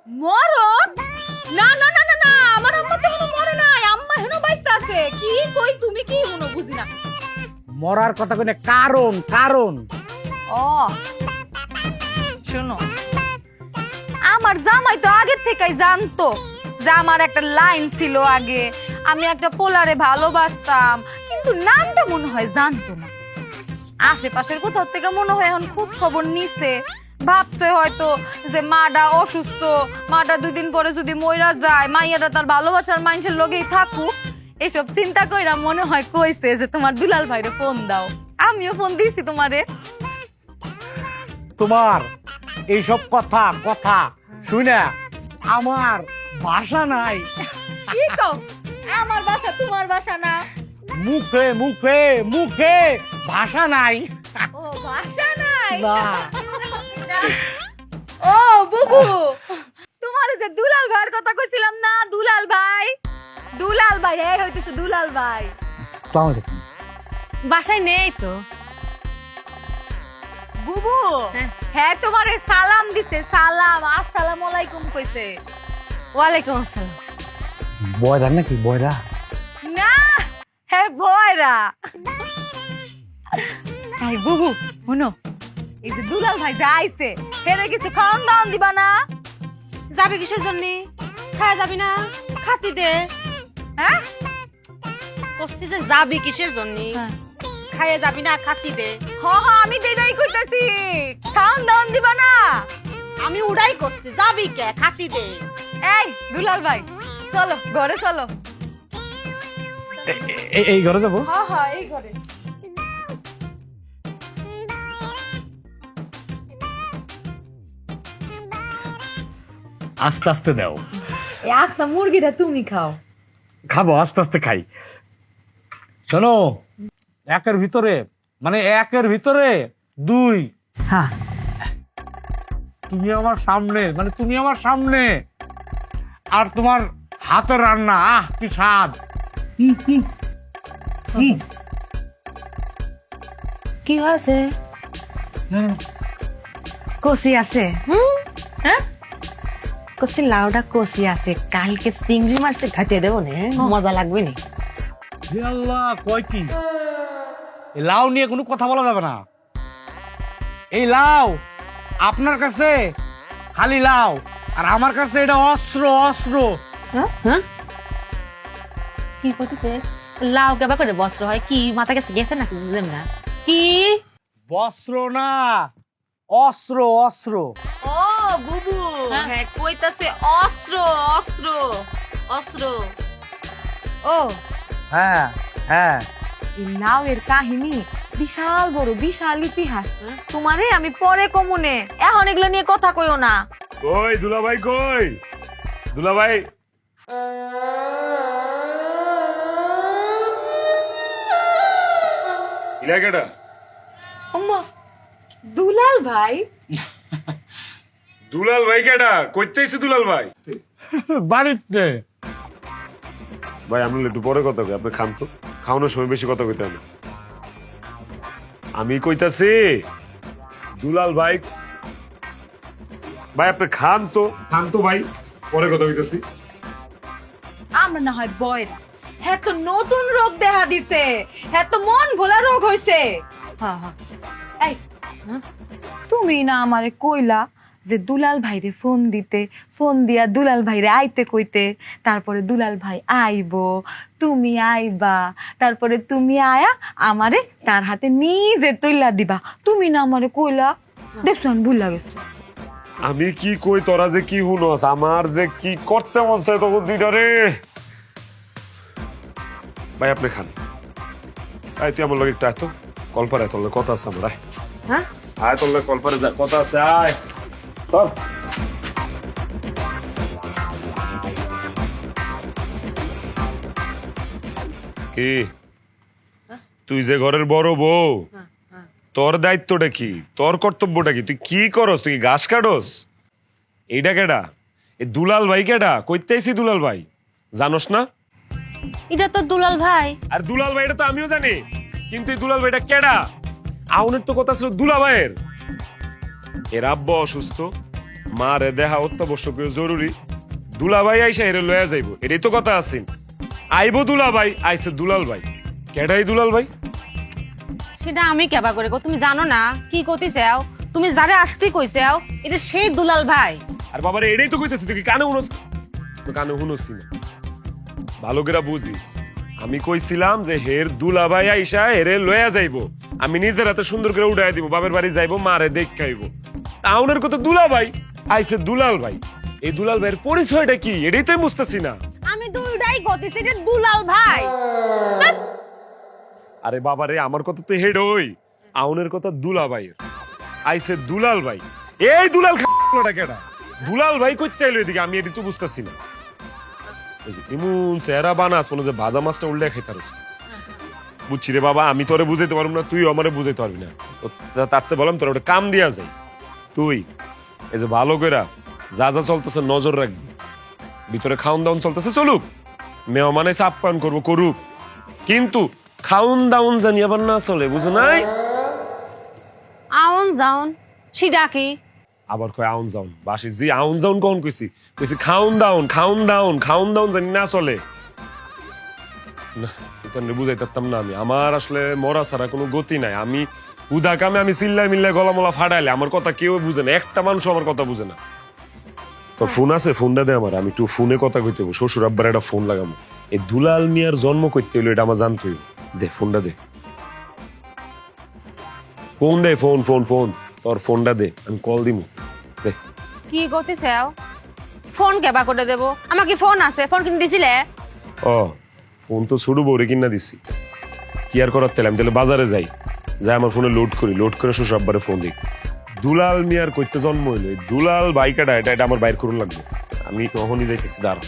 Speaker 6: মরণ? না না না না না, আমার আম্মা তো এখনো মরে নাই, আম্মা এখনো বাইসা আছে। কি কই তুমি কি শুনো বুঝি না।
Speaker 7: মরার কথা কইনে কারণ কারণ
Speaker 6: ও শোনো, আমার জামাই তো আগের থেকেই জানতো যে আমার একটা লাইন ছিল আগে, আমি একটা পোলারে ভালোবাসতাম, কিন্তু নামটা মনে হয় জানতো না। আশেপাশের কোথাও থেকে মনে হয় এখন খোঁজ খবর নিছে, ভাবছে হয়তো যে মাটা অসুস্থ, মাটা 2 দিন পরে যদি মইরা যায়, মাইয়াটা তার ভালোবাসার মানুষের লগেই থাকুক, এসব চিন্তা কইরা মনে হয় কইছে যে তোমার দুলাল ভাইরে ফোন দাও। আমিও ফোন দিয়েছি তোমারে।
Speaker 7: তোমার এইসব কথা কথা শুনে আমার ভাষা নাই।
Speaker 6: কি কও? আমার বাসা তোমার বাসা না?
Speaker 7: মুখে মুখে মুখে ভাষা নাই।
Speaker 6: ও বাসা নাই?
Speaker 7: না
Speaker 6: ও বুবু, তোমার যে দুলাল ভাইয়ের কথা কইছিলাম না, দুলাল ভাই, দুলাল ভাই এই হইতেছে দুলাল ভাই।
Speaker 7: আসসালামু আলাইকুম।
Speaker 5: বাসায় নেই তো।
Speaker 6: বুবু হ্যাঁ তোমারে সালাম দিছে, সালাম, আসসালামু আলাইকুম কইছে।
Speaker 5: ওয়ালাইকুম আসসালাম।
Speaker 7: বয়রা নাকি? বয়রা
Speaker 6: না হ্যাঁ বয়রা। এই বুবু শুনো, এই যে দুলাল ভাই যা আইছে, ফেরে কিছু খাওয়ান দাওয়ান দিবা না?
Speaker 5: যাবি কিসের জন্য? খায় যাবি না? খাতি দে।
Speaker 6: হ্যাঁ
Speaker 5: করছি যে যাবি কিসের জন্য? খাইয়ে যাবি না খাতি দে।
Speaker 6: হ হ আমি দেই কইতাছি, খাওন দাওন দিবা না?
Speaker 5: আমি উড়াই করছি, যাবি কে খাতি দে।
Speaker 6: এই দুলাল ভাই চলো ঘরে চলো।
Speaker 7: এই ঘরে যাবো?
Speaker 6: হ হ এই ঘরে।
Speaker 7: আস্তে আস্তে দাও।
Speaker 6: এই আস্তা মুরগিটা তুমি খাও।
Speaker 7: খাবো, আস্তে আস্তে খাই। শোনো, একের ভিতরে মানে একের ভিতরে দুই।
Speaker 6: হ্যাঁ
Speaker 7: তুমি আমার সামনে, মানে তুমি আমার সামনে, আর তোমার হাতের রান্না, আহ কি স্বাদ।
Speaker 5: কি হয়েছে?
Speaker 6: কষি আছে।
Speaker 5: হ্যাঁ কষি লাউডা কষি আছে, কালকে চিংড়ি মাছটা ঘাটিয়ে দেবো না, মজা লাগবে না।
Speaker 7: হে আল্লাহ, কয় কি? এই লাউ নিয়ে কোনো কথা বলা যাবে না। এই লাউ আপনার কাছে খালি লাউ, আর আমার কাছে এটা অস্ত্র, অস্ত্র।
Speaker 5: হ্যাঁ কি করতেছে? লাউ কেবা করে বস্ত্র হয়? কি মাথা গেছে গেছে নাকি বুঝলাম না। কি
Speaker 7: বস্ত্র না, অস্ত্র, অস্ত্র।
Speaker 6: ও বুবু, হ্যাঁ কইতাছে অস্ত্র, অস্ত্র, অস্ত্র। ও
Speaker 7: হ্যাঁ হ্যাঁ।
Speaker 6: এই লাউয়ের কাহিনী বিশাল বড়, বিশাল ইতিহাস। তোমারে আমি পরে কমুনে, এখন এগুলো নিয়ে কথা কইও না।
Speaker 1: কই দুলাভাই, কই দুলাভাই? ইলাকাটা
Speaker 6: আম্মা, দুলাল ভাই?
Speaker 1: দুলাল ভাই কেডা? কইতেছি দুলাল ভাই।
Speaker 7: বাড়িতে।
Speaker 1: ভাই আমি একটু পরে কথা কই, আপনি খান তো, খাওয়ানোর সময় বেশি কথা কইতে না। আমি কইতাছি দুলাল ভাই, ভাই আপনি খান তো, খান তো ভাই, পরে কথা কইতাছি।
Speaker 6: আমরা না হয় বয়রা, হ্যাঁ তো নতুন রোগ দেখা দিছে, হ্যাঁ তো মন ভোলা রোগ হইছে। হ্যাঁ হ্যাঁ এই তুমি না আমারে কইলা যে দুলাল ভাইরে ফোন দিতে, ফোন দিয়া দুলাল ভাইরে আইতে কইতে, তারপরে দুলাল ভাই আইবো, তুমি আইবা, তারপরে তুমি আয়া আমারে তার হাতে নিজে তুইলা দিবা। তুমি না আমারে কইলা, দেখছো আমি ভুল লাগেছে।
Speaker 1: আমি কি কই, তোরা যে কি হুনস, আমার যে কি করতে মন চায় তখন দুইটা রে। ভাই আপনি খান। আয় তুই আমার লগে একটু আয় তো, কলপারে তোর লগে কথা আছে আমার। আয়
Speaker 5: হ্যাঁ
Speaker 1: আয় তোর লগে কলপারে যা, কথা আছে, আয় চল। কি তুই যে ঘরের বড় বউ, তোর দায়িত্বটা কি, তোর কর্তব্যটা কি, তুই কি করস? তুই কি ঘাস কাটস? এইটা কেডা? এই দুলাল ভাই কেডা? কইতেছি দুলাল ভাই, জানোস না?
Speaker 5: এটা তো দুলাল ভাই।
Speaker 1: আর দুলাল ভাইটা তো আমিও জানি, কিন্তু এই দুলাল ভাইটা কেডা? আউনের তো কথা ছিল দুলা ভাইয়ের। এর আব্বা অসুস্থ, মারে দেখা অত্যাবশ্যকীয় জরুরি, দুলা ভাই আইসা এরে লয়া যাইব, এটাই তো কথা আছে। আইবো দুলা ভাই, আইসে দুলাল ভাই। কেডাই দুলাল ভাই?
Speaker 5: সেটা আমি কেবা করে গো, তুমি জানো না কি করতে চাও? তুমি যারে আসতে কইছাও এটা সেই দুলাল ভাই।
Speaker 1: আর বাবারে এটাই তো কইতেছি, তুই কি কানে শুনস? তো কানে শুনস না, ভালো করে বুঝিস। আমি কইছিলাম যে হের দুলা ভাই আইসা হেরে লয়া যাইবো, আমি নিজের হাতে সুন্দর করে উঠাই দিব, বাবার বাড়ি যাইবো, মারে দেখ খাইবো। টাউনের কথা দুলা ভাই, আইসে দুলাল ভাই। এই দুলাল ভাইয়ের পরিচয়টা কি, এটাই তো আমি বুঝতেছি না।
Speaker 5: আমি দুইটাই গতিছি, এটা দুলাল ভাই।
Speaker 1: আরে বাবারে, আমার কথা তো হেড ওই, আউনের কথা দুলা ভাইয়ের। আইসে দুলাল ভাই, এই দুলাল কেডা? দুলাল ভাই কইতে এলো এদিকে, আমি এটি তো বুঝতেছি না। ইমন সেরা বানাস মনে যে ভাজা মাছটা উল্টে খাইতে পারছ। বুঝছি রে বাবা, আমি তোরে বুঝাইতে পারবো না, তুই আমারে বুঝাইতে পারবি না। তারতে বললাম তোর ওটা কাম দিয়া যায়। তুই এই যে ভালো কইরা যা যা চলতেছে নজর রাখবি, ভিতরে খাউন দাউন চলতেছে চলুক, মেহমানে আপ্যায়ন করবো করুক, কিন্তু খাউন দাউন জানি আবার না চলে, বুঝো নাই?
Speaker 5: আউন যাউন সেটা কি?
Speaker 1: আবার কয় আউন যাউন, বাসি জি আউন যাউন কখন কইছি? কইছি খাউন দাউন, খাউন দাউন, খাউন দাউন জানি না চলে না। এখানে বুঝাই পারতাম না আমি, আমার আসলে মরা ছাড়া কোনো গতি নাই। আমি হুদা কামে আমি চিল্লাই মিল্লাই গলা মলা ফাটাইলে আমার কথা কেউ বুঝে না, একটা মানুষ আমার কথা বুঝে না। তোর ফোন আছে? ফোনটা দে আমার, আমি একটু ফোনে কথা কইতে হবো, শ্বশুর আব্বার একটা ফোন লাগাবো। এই দুলাল মিয়ার জন্ম করতে হইলো, এটা আমার জানতে হইব। দে ফোনটা দে। ফোন দে, ফোন ফোন ফোন, তোর ফোনটা দে, আমি কল দিমু। দে।
Speaker 5: কি করতেছে ফোন কেবা করে দেবো? আমার কি ফোন আছে? ফোন কিনে দিছিলে?
Speaker 1: ও, ফোন তো ছোট বউরে কিনা দিচ্ছি। কি আর করার তেল, আমি তাহলে বাজারে যাই, যাই আমার ফোনে লোড করি, লোড করে শ্বশুর আব্বারে ফোন দিই। দুলাল মিয়ার কইতে জন্ম হইলো, এই দুলাল বাইকাটা এটা আমার বাইর করুন লাগবে। আমি কখনই যাইতেছি, দাঁড়া।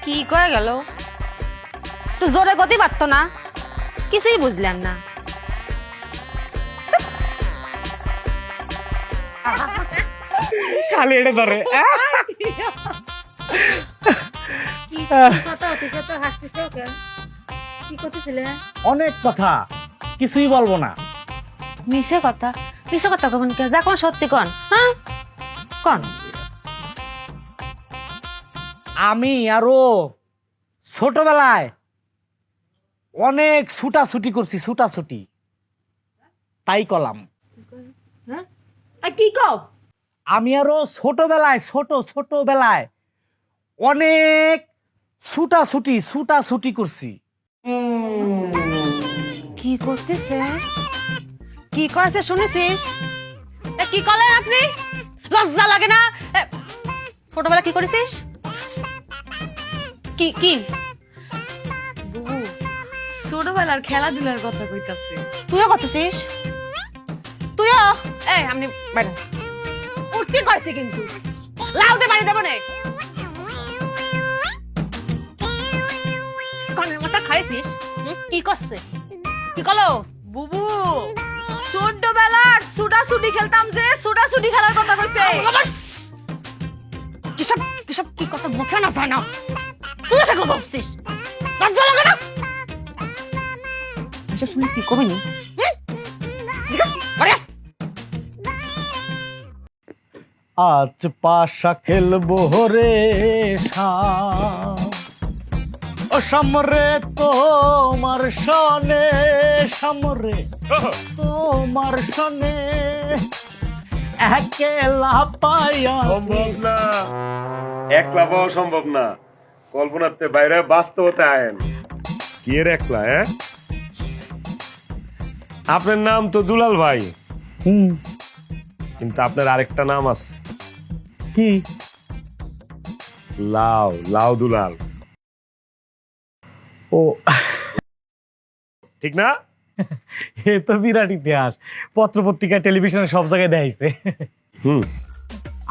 Speaker 5: কি কয়ে গেল? তো জোরে গতি পারতো না, কিছুই বুঝলাম না।
Speaker 7: খালি এটা ধরে
Speaker 5: কি করতেছিলে?
Speaker 7: অনেক কথা, কিছুই বলবো না।
Speaker 5: মিশে কথা, মিশে কথা কখন কে? যা কোন সত্যি কন, হ্যাঁ কন।
Speaker 7: আমি আরো ছোটবেলায় অনেক ছুটাছুটি করছি, ছুটাছুটি, তাই কলাম।
Speaker 5: কি কও?
Speaker 7: আমি আরো ছোটবেলায় অনেক ছুটাছুটি করছি।
Speaker 5: কি করতেছে? কি করেছে শুনেছিস? কি করলেন আপনি? লজ্জা লাগে না? ছোটবেলা কি করেছিস? কি কি?
Speaker 6: ছোটবেলার খেলাধুলার কথা কইতাছে।
Speaker 5: তুইও করতেছিস? তুইও? এই আপনি বাইরে উঠতে কইছি কিন্তু লাউতে বাড়ি দেব না। কনের মতো খাইছিস? কি করছে? কি করলো?
Speaker 6: বুবু ছোটবেলার ছুটাছুটি খেলতাম, যে ছুটাছুটি খেলার কথা কইছে।
Speaker 5: কিসব কিসব কি কথা মুখে না যায় না? তুই এসে কথা বলছিস? লজ্জা লাগে না? আচ্ছা শুনে কি কবি নি?
Speaker 7: আজ পাশা খেলবো রে শাম, ও সামরে তোমার সনে, সামরে তোমার সনে একেলা পাইয়া।
Speaker 1: সম্ভব না, একলা পাওয়া সম্ভব না, কল্পনাতে বাইরে বাস্তবতে আয়েন। কি এর একলা? আপনার নাম তো দুলাল ভাই, কিন্তু আপনার আরেকটা নাম আছে।
Speaker 7: কি?
Speaker 1: লাউ, লাউ দুলাল।
Speaker 7: ও
Speaker 1: ঠিক না?
Speaker 7: এ তো বিরাট ইতিহাস, পত্র পত্রিকা টেলিভিশনে সব জায়গায় দেখাইছে।
Speaker 1: হুম,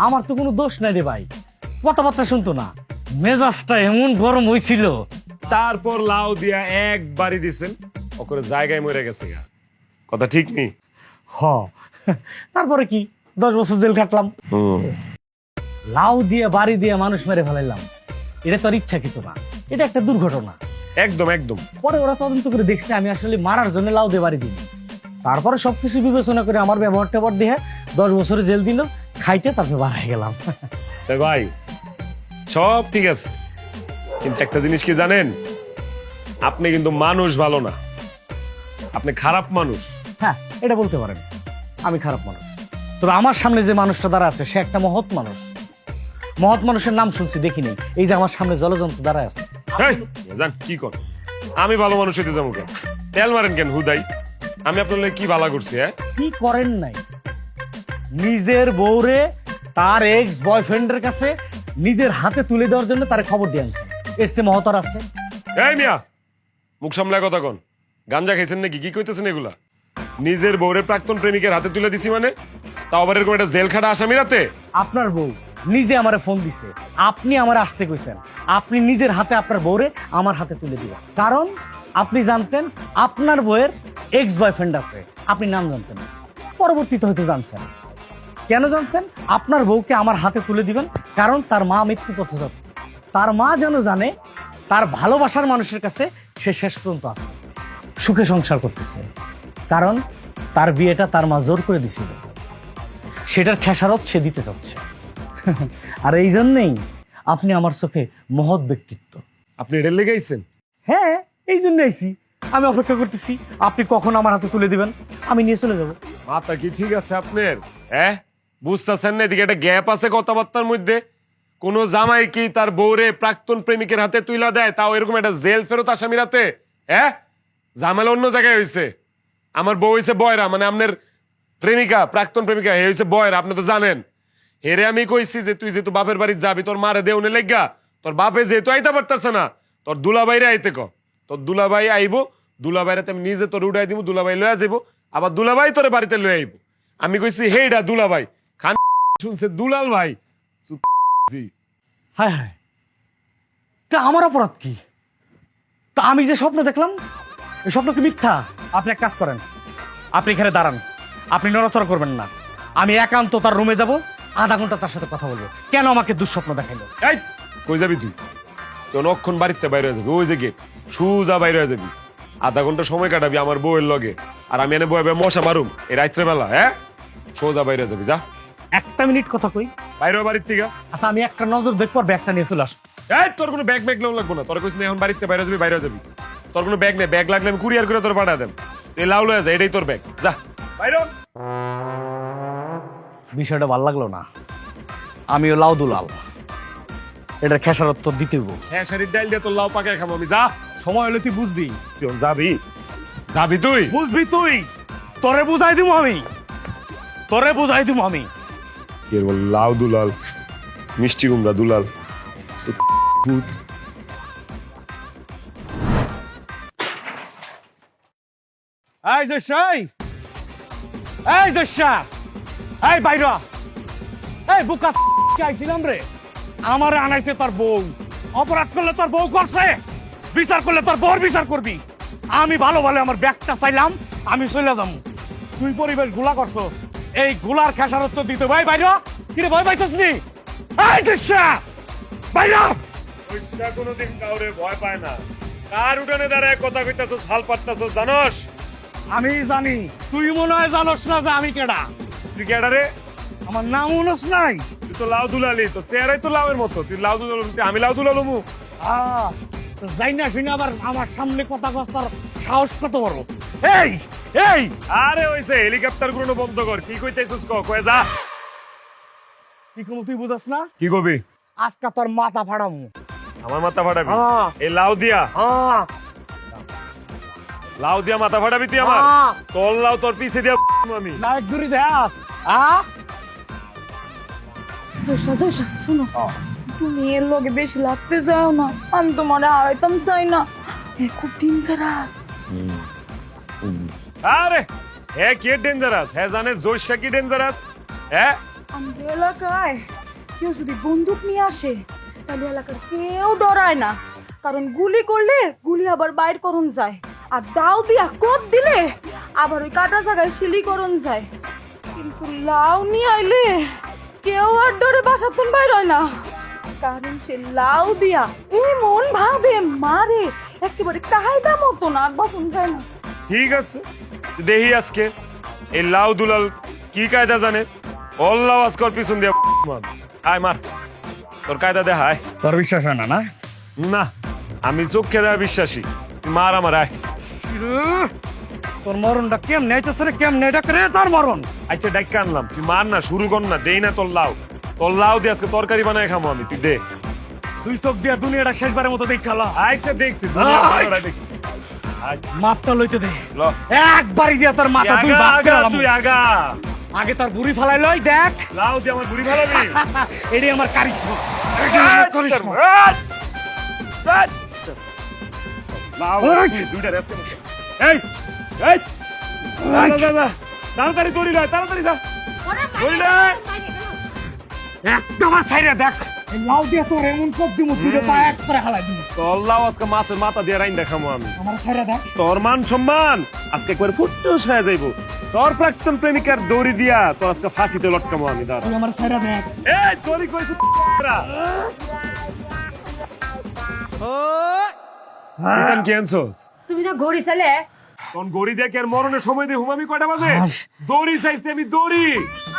Speaker 7: আমার তো কোনো দোষ নাই রে ভাই, কথাবার্তা শুনতো না, মেজাজটা এমন গরম হয়েছিল।
Speaker 1: তারপর লাউ দিয়া এক বাড়ি দিছেন, ওকরে জায়গায় মরে গেছে গা। কথা ঠিক নেই?
Speaker 7: হ, তারপরে কি 10 বছর জেল কাটলাম। লাউ দিয়ে বাড়ি দিয়ে মানুষ মেরে ফেলাইলাম, এটা তো আর ইচ্ছাকৃত না, এটা একটা দুর্ঘটনা।
Speaker 1: একদম একদম।
Speaker 7: পরে ওরা তদন্ত করে দেখছে আমি আসলে মারার জন্য লাউ দিয়ে বাড়ি দিই। তারপরে সবকিছু বিবেচনা করে আমার ব্যবহার ট্যাবহার দিয়ে 10 বছরের জেল দিল, খাইতে তারপরে বাড়াই গেলাম।
Speaker 1: তাই ভাই সব ঠিক আছে, কিন্তু একটা জিনিস কি জানেন? আপনি কিন্তু মানুষ ভালো না, আপনি খারাপ মানুষ।
Speaker 7: হ্যাঁ, এটা বলতে পারেন, আমি খারাপ মানুষ, তবে আমার সামনে যে মানুষটা দাঁড়া আছে সে একটা মহৎ মানুষ। মহৎ মানুষের নাম শুনছি, দেখিনি। এই যে আমার সামনে জলযন্ত্র দাঁড়ায় আছে।
Speaker 1: এই, জান কি কর? আমি ভালো মানুষ হইতে যাবো কেন? তেল মারেন কেন হুদাই? আমি আপনার কি ভালো করছি?
Speaker 7: কি করেন নাই? নিজের বউরে তার এক্স বয়ফ্রেন্ডের কাছে নিজের হাতে তুলে দেওয়ার জন্য তার খবর দিয়ে আনছেন, এর চেয়ে মহৎ আর আছে?
Speaker 1: এই মিয়া, মুখ সামলায় কথা কন। গাঞ্জা খাইছেন নাকি? কি কইতেছেন এগুলা? নিজের বউরে প্রাক্তন প্রেমিকের হাতে তুলে দিছি মানে? তাও আবার এরকম একটা জেল খাটা আসামি রাতে?
Speaker 7: আপনার বউ নিজে আমারে ফোন দিছে, আপনি আমার আসতে কইছেন, আপনি নিজের হাতে আপনার বউরে আমার হাতে তুলে দিবেন, কারণ আপনি জানতেন আপনার বউয়ের এক্স বয়ফ্রেন্ড আছে, আপনি নাম জানতেন না, পরবর্তীতে হয়তো জানছেন। কেন জানছেন? আপনার বউকে আমার হাতে তুলে দিবেন কারণ তার মা মৃত্যু পথযাত্রী, তার মা যেন জানে তার ভালোবাসার মানুষের কাছে সে শেষ পর্যন্ত আছে, সুখে সংসার করতেছে, কারণ তার বিয়েটা তার মা জোর করে দিছিল, সেটার খেসারত সে দিতে চাচ্ছে। আর এই জন্যেই আপনি আমার চোখে মহৎ ব্যক্তিত্ব।
Speaker 1: আপনি এটা লেগাইছেন?
Speaker 7: হ্যাঁ, এই জন্য আইছি, আমি অপেক্ষা করতেছি আপনি কখন আমার হাতে তুলে দিবেন, আমি নিয়ে চলে যাব।
Speaker 1: মাথা কি ঠিক আছে আপনার? বুঝতেছেন না এদিকে একটা গ্যাপ আছে কথাবার্তার মধ্যে? কোন জামাই কি তার বউরে প্রাক্তন প্রেমিকের হাতে তুইলা দেয়, তাও এরকম একটা জেল ফেরত আসামির হাতে? ঝামেলা অন্য জায়গায় হয়েছে। আমার বউ হইছে বয়রা, মানে আপনার প্রেমিকা, প্রাক্তন প্রেমিকা, হে হইছে বয়রা, আপনি তো জানেন। হেরে আমি কইছি যে তুই যেহেতু বাপের বাড়ি যাবি, তোর মারে দেউনে লেগা, তোর বাপে যেহেতু আইতে পারতেছে না, তোর দুলাভাইরে আইতে ক। তোর দুলাভাই আইবো, দুলাভাইরে আমি নিজে তোর উড়াই দিব, দুলাভাই লয়ে যাবো, আবার দুলাভাই তোর বাড়িতে লয়ে আইবো। আমি কইছি হেইডা দুলাভাই, খান শুনছে দুলাল ভাই। জি
Speaker 7: হায় হায়, তা আমার অপরাধ কি? তা আমি যে স্বপ্ন দেখলাম, এই স্বপ্ন কি মিথ্যা? আপনি এক কাজ করেন, আপনি এখানে দাঁড়ান, আপনি নড়াচড়া করবেন না। আমি একান্ত তার রুমে যাব, আধা ঘন্টা তার সাথে কথা বলবো, কেন আমাকে দুঃস্বপ্ন দেখাইলো।
Speaker 1: এই কই যাবি তুই? তোর অক্ষণ বাড়িতে বাইরে হয়ে যাবি, ওই যে গেট, সুজা বাইরে হয়ে যাবি। আধা ঘন্টা সময় কাটাবি আমার বউয়ের লগে, আর আমি এনে বয়ে মশা মারুম এই রাত্রে বেলা। হ্যাঁ, সোজা বাইরে হয়ে যাবি, যা।
Speaker 7: একটা মিনিট কথা কই।
Speaker 1: বাইরে বাড়ির থেকে।
Speaker 7: আচ্ছা, আমি একটা নজর দেখবো, ব্যাগটা নিয়ে চলে আসবো।
Speaker 1: এই তোর কোনো ব্যাগ ব্যাগ লাগবো না, তোর কইছিস না এখন বাড়িতে বাইরে যাবি, বাইরে যাবি। তোর কোনো ব্যাগ নেই, ব্যাগ লাগলে আমি কুরিয়ার করে তোর পাঠা দেন। এই লাউ লয়ে যা, এটাই তোর ব্যাগ, যা বাইরে।
Speaker 7: বিষয়টা ভালো লাগলো না। আমিও লাউ দুলাল, এটার খেসারত তোর দিতে হইব।
Speaker 1: হ্যাঁ, শাড়ির ডাইল দিয়ে তোর লাউ পাকায় খাবো আমি, যা।
Speaker 7: সময় হলে তুই বুঝবি।
Speaker 1: তুই এখন যাবি, যাবি তুই?
Speaker 7: বুঝবি তুই, তোরে বুঝাই দিব আমি, তোরে বুঝাই দিব আমি।
Speaker 1: কি বল, লাউ দুলাল, মিষ্টি কুমড়া দুলাল।
Speaker 7: এই জশাই, এই জশা, এই বাইরা, এই বুকা কি আইছিলাম রে? আমারে আনাইছে তোর বউ। অপরাধ করলে তোর বউ করছে, বিচার করলে তোর বউর বিচার করবি। আমি ভালো ভালো আমার ব্যাগটা চাইলাম, আমি চলে যাবো। তুই পরিবেশ গুলা করছো, এই গুলার খেসারত দিতে ভাই বাইরা। কিরে ভয় পাইছস নি? এই জশা, বাইরা।
Speaker 1: পয়সা কোনোদিন কাউরে ভয় পায় না। কার উঠানে দাঁড়ায় কথা কইতাছস, হাল পাত্তাছস জানোস?
Speaker 7: আমি জানি, তুই মনে হয় জানোস না যে আমি কেডা।
Speaker 1: তুই কেডা রে?
Speaker 7: আমার নাম উনস নাই।
Speaker 1: তুই তো লাউ দুলালি, তো চেহারাই তো লাউয়ের মতো। তুই লাউ দুলাল, আমি লাউ দুলালমু?
Speaker 7: যাই না শুনে আবার আমার সামনে কথা কস্তার সাহস কত বড়। এই এই,
Speaker 1: আরে হইছে, হেলিকপ্টার গুলো বন্ধ কর। কি কইতাছস কয়ে যা।
Speaker 7: কি কম তুই বুঝাস না?
Speaker 1: কি কবি?
Speaker 7: আজকা তোর মাথা ফাড়ামু।
Speaker 1: আমার মাথা ফাটাবি?
Speaker 7: হ্যাঁ।
Speaker 1: এই লাউ দিয়া? লাউ দিয়া মাথা ফাটাবি তুই আমার? তোর লাউ তোর পিছে দিয়া আমি।
Speaker 7: নায়ক দূরি দেখ।
Speaker 6: শুনো, তুমি এর লগে বেশি লাগতে যাও না, আমি তোমার হারাইতাম চাই না। খুব ডেঞ্জারাস।
Speaker 1: আরে হ্যাঁ, কি ডেঞ্জারাস? হ্যাঁ জানে জোরসা কি ডেঞ্জারাস? হ্যাঁ,
Speaker 6: আমাদের এলাকায় কেউ যদি বন্দুক নিয়ে আসে, তাহলে এলাকার কেউ ডরায় না, কারণ গুলি করলে গুলি আবার বাইর করন যায়, আর দাও দিয়া কোপ দিলে আবার ওই কাটা জায়গায় শিলি করন যায়। কিন্তু লাউ নিয়ে আইলে কেউ আর ডরে বাসাতুন বাইর হয় না, কারণ সে লাউ দিয়া এমন ভাবে মারে, একেবারে কায়দা মতো না বাসন যায় না।
Speaker 1: ঠিক আছে, দেহি আজকে এই লাউ দুলাল কি কায়দা জানে। অল্লাহ আজকর পিছন দিয়া আয় মার, তোর কায়দা দেখায়।
Speaker 7: তোর বিশ্বাস হয় না? না,
Speaker 1: না আমি চোখে দেওয়া বিশ্বাসী। তুই মার আমার, আয়।
Speaker 7: তোর মরণটা কেমনে আইতেছে রে? কেমনে এটা করে তোর মরণ?
Speaker 1: আচ্ছা ডাইকা আনলাম, তুই মার না, শুরু কর না, দেই না তোর লাউ। তোর লাউ দিয়ে আজকে তরকারি বানায় খামো আমি, তুই দে।
Speaker 7: তুই চোখ দিয়া দুনিয়াটা শেষবারের মতো দেখালা।
Speaker 1: আচ্ছা দেখছি, দুনিয়া ভালোটা দেখছি।
Speaker 7: মাপটা লইতে দে,
Speaker 1: ল।
Speaker 7: একবারই দিয়া তোর মাথা দুই
Speaker 1: আগা,
Speaker 7: ভাগ
Speaker 1: আগা,
Speaker 7: করে
Speaker 1: তুই আগা।
Speaker 7: আগে তোর বুড়ি ফালাই লই, দেখ।
Speaker 1: লাউ দিয়ে আমার বুড়ি ভালোবি?
Speaker 7: এডি আমার কারিশমা।
Speaker 1: লাউ তুই দুইটা রেস্ট কর। এই এই তাড়াতাড়ি দড়ি লয়, তাড়াতাড়ি যা। দড়ি লয়।
Speaker 7: একদম ছাইরা দেখ, এই লাউ দিয়া তোর এমন কোপ দিমু, তুই তো পা এক করে হালাই দিবি।
Speaker 1: তোর লাউ আজকে মাছের মাথা দিয়ে রাইন দেখামো আমি।
Speaker 7: আমার ছাইরা দেখ।
Speaker 1: তোর মান সম্মান আজকে একবার ফুটুস হয়ে যাইব। তোর প্রাক্তন প্রেমিকার দড়ি দিয়া তোর আজকে ফাঁসিতে লটকামো আমি, দাঁড়া।
Speaker 7: তুই আমার ছাইরা দেখ।
Speaker 1: এই দড়ি কইছ কি আনছস?
Speaker 6: তুমি না ঘড়ি চাইলে?
Speaker 1: কোন গড়ি দেখে আর মরণের সময় দিয়ে হুমামি কয়টা বাজে? দড়ি চাইছি আমি, দড়ি।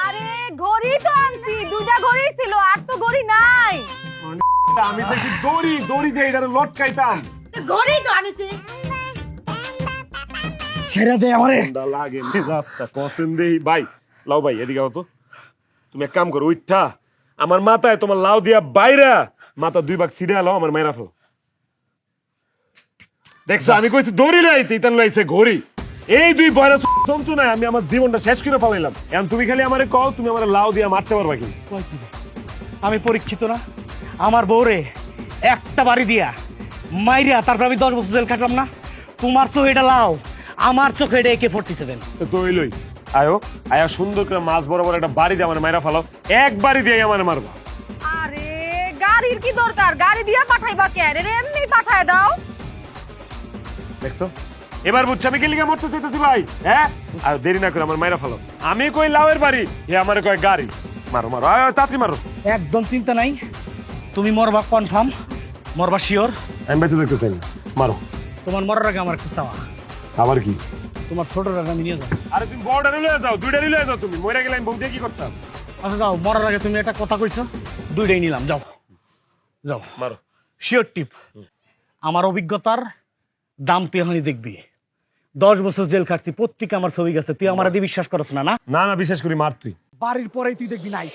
Speaker 6: আরে ঘড়ি তো আনছি, দুইটা ঘড়ি ছিল, আর তো ঘড়ি নাই।
Speaker 1: আমি চাইছি দড়ি, দড়ি দিয়ে এটা লটকাইতাম।
Speaker 6: ঘড়ি তো আনিছি।
Speaker 7: ছাইরা দে আমারে।
Speaker 1: লাগে মেজাজটা কসেন দেই। ভাই লাউ ভাই এদিকে আও তো। তুমি এক কাম করো, উঠা আমার মাথায় তোমার লাউ দিয়া বাইরা মাথা দুই ভাগ ছিড়ে আলো, আমার মাইরা ফেলো। দেখছো আমি কইছি দড়ি লাইতে, ইতান লাইছে ঘড়ি। এই দুই বয়রা যন্ত্রণায় আমি আমার জীবনটা শেষ করে ফেলাইলাম। এখন তুমি খালি আমারে কও, তুমি আমার লাউ দিয়ে মারতে পারবা কি?
Speaker 7: কয় কি? আমি পরীক্ষিত না? আমার বউরে একটা বাড়ি দিয়া মাইরিয়া তারপর আমি 10 বছর জেল কাটলাম না? তোমার চোখে এটা লাও, আমার চোখে এটা AK-47।
Speaker 1: তো হইলই, আয়ো আয়া সুন্দর করে মাছ বরাবর একটা বাড়ি দিয়ে আমার মাইরা ফেলাও, এক বাড়ি দিয়ে আমার মারবা।
Speaker 6: আরে গাড়ির কি দরকার? গাড়ি দিয়া পাঠাইবা কেন? এমনি পাঠায় দাও।
Speaker 1: দেখছো, এবার বুঝছো আমি কি লিগা মরতে চাইতেছি ভাই? হ্যাঁ, আর দেরি না করে আমার মাইরা ফেলো। আমি কই লাউয়ের বাড়ি, হে আমার কয় গাড়ি। মারো মারো, আয় তাড়াতাড়ি মারো।
Speaker 7: একদম চিন্তা নাই, তুমি মরবা কনফার্ম, মরবা শিওর।
Speaker 1: আমি বেঁচে দেখতে চাই না, মারো।
Speaker 7: তোমার মরার আগে আমার একটা চাওয়া,
Speaker 1: আবার কি?
Speaker 7: তোমার ছোটর আগে আমি নিয়ে যাও।
Speaker 1: আরে তুমি বড়টা নিয়ে যাও, দুইটা নিয়ে যাও। তুমি মরে গেলে আমি বউ দিয়ে কি করতাম?
Speaker 7: আচ্ছা যাও, মরার আগে তুমি একটা কথা কইছো, দুইটাই নিলাম, যাও যাও।
Speaker 1: মারো।
Speaker 7: শিওর টিপ। আমার অভিজ্ঞতার দাম তুই এখনই দেখবি। 10 বছর জেল খাটছি, পত্রিকা আমার ছবি গেছে, তুই আমার দিয়ে বিশ্বাস করছ না? না
Speaker 1: না না, বিশ্বাস করি, মার তুই।
Speaker 7: বাড়ির পরেই তুই দেখবি নাই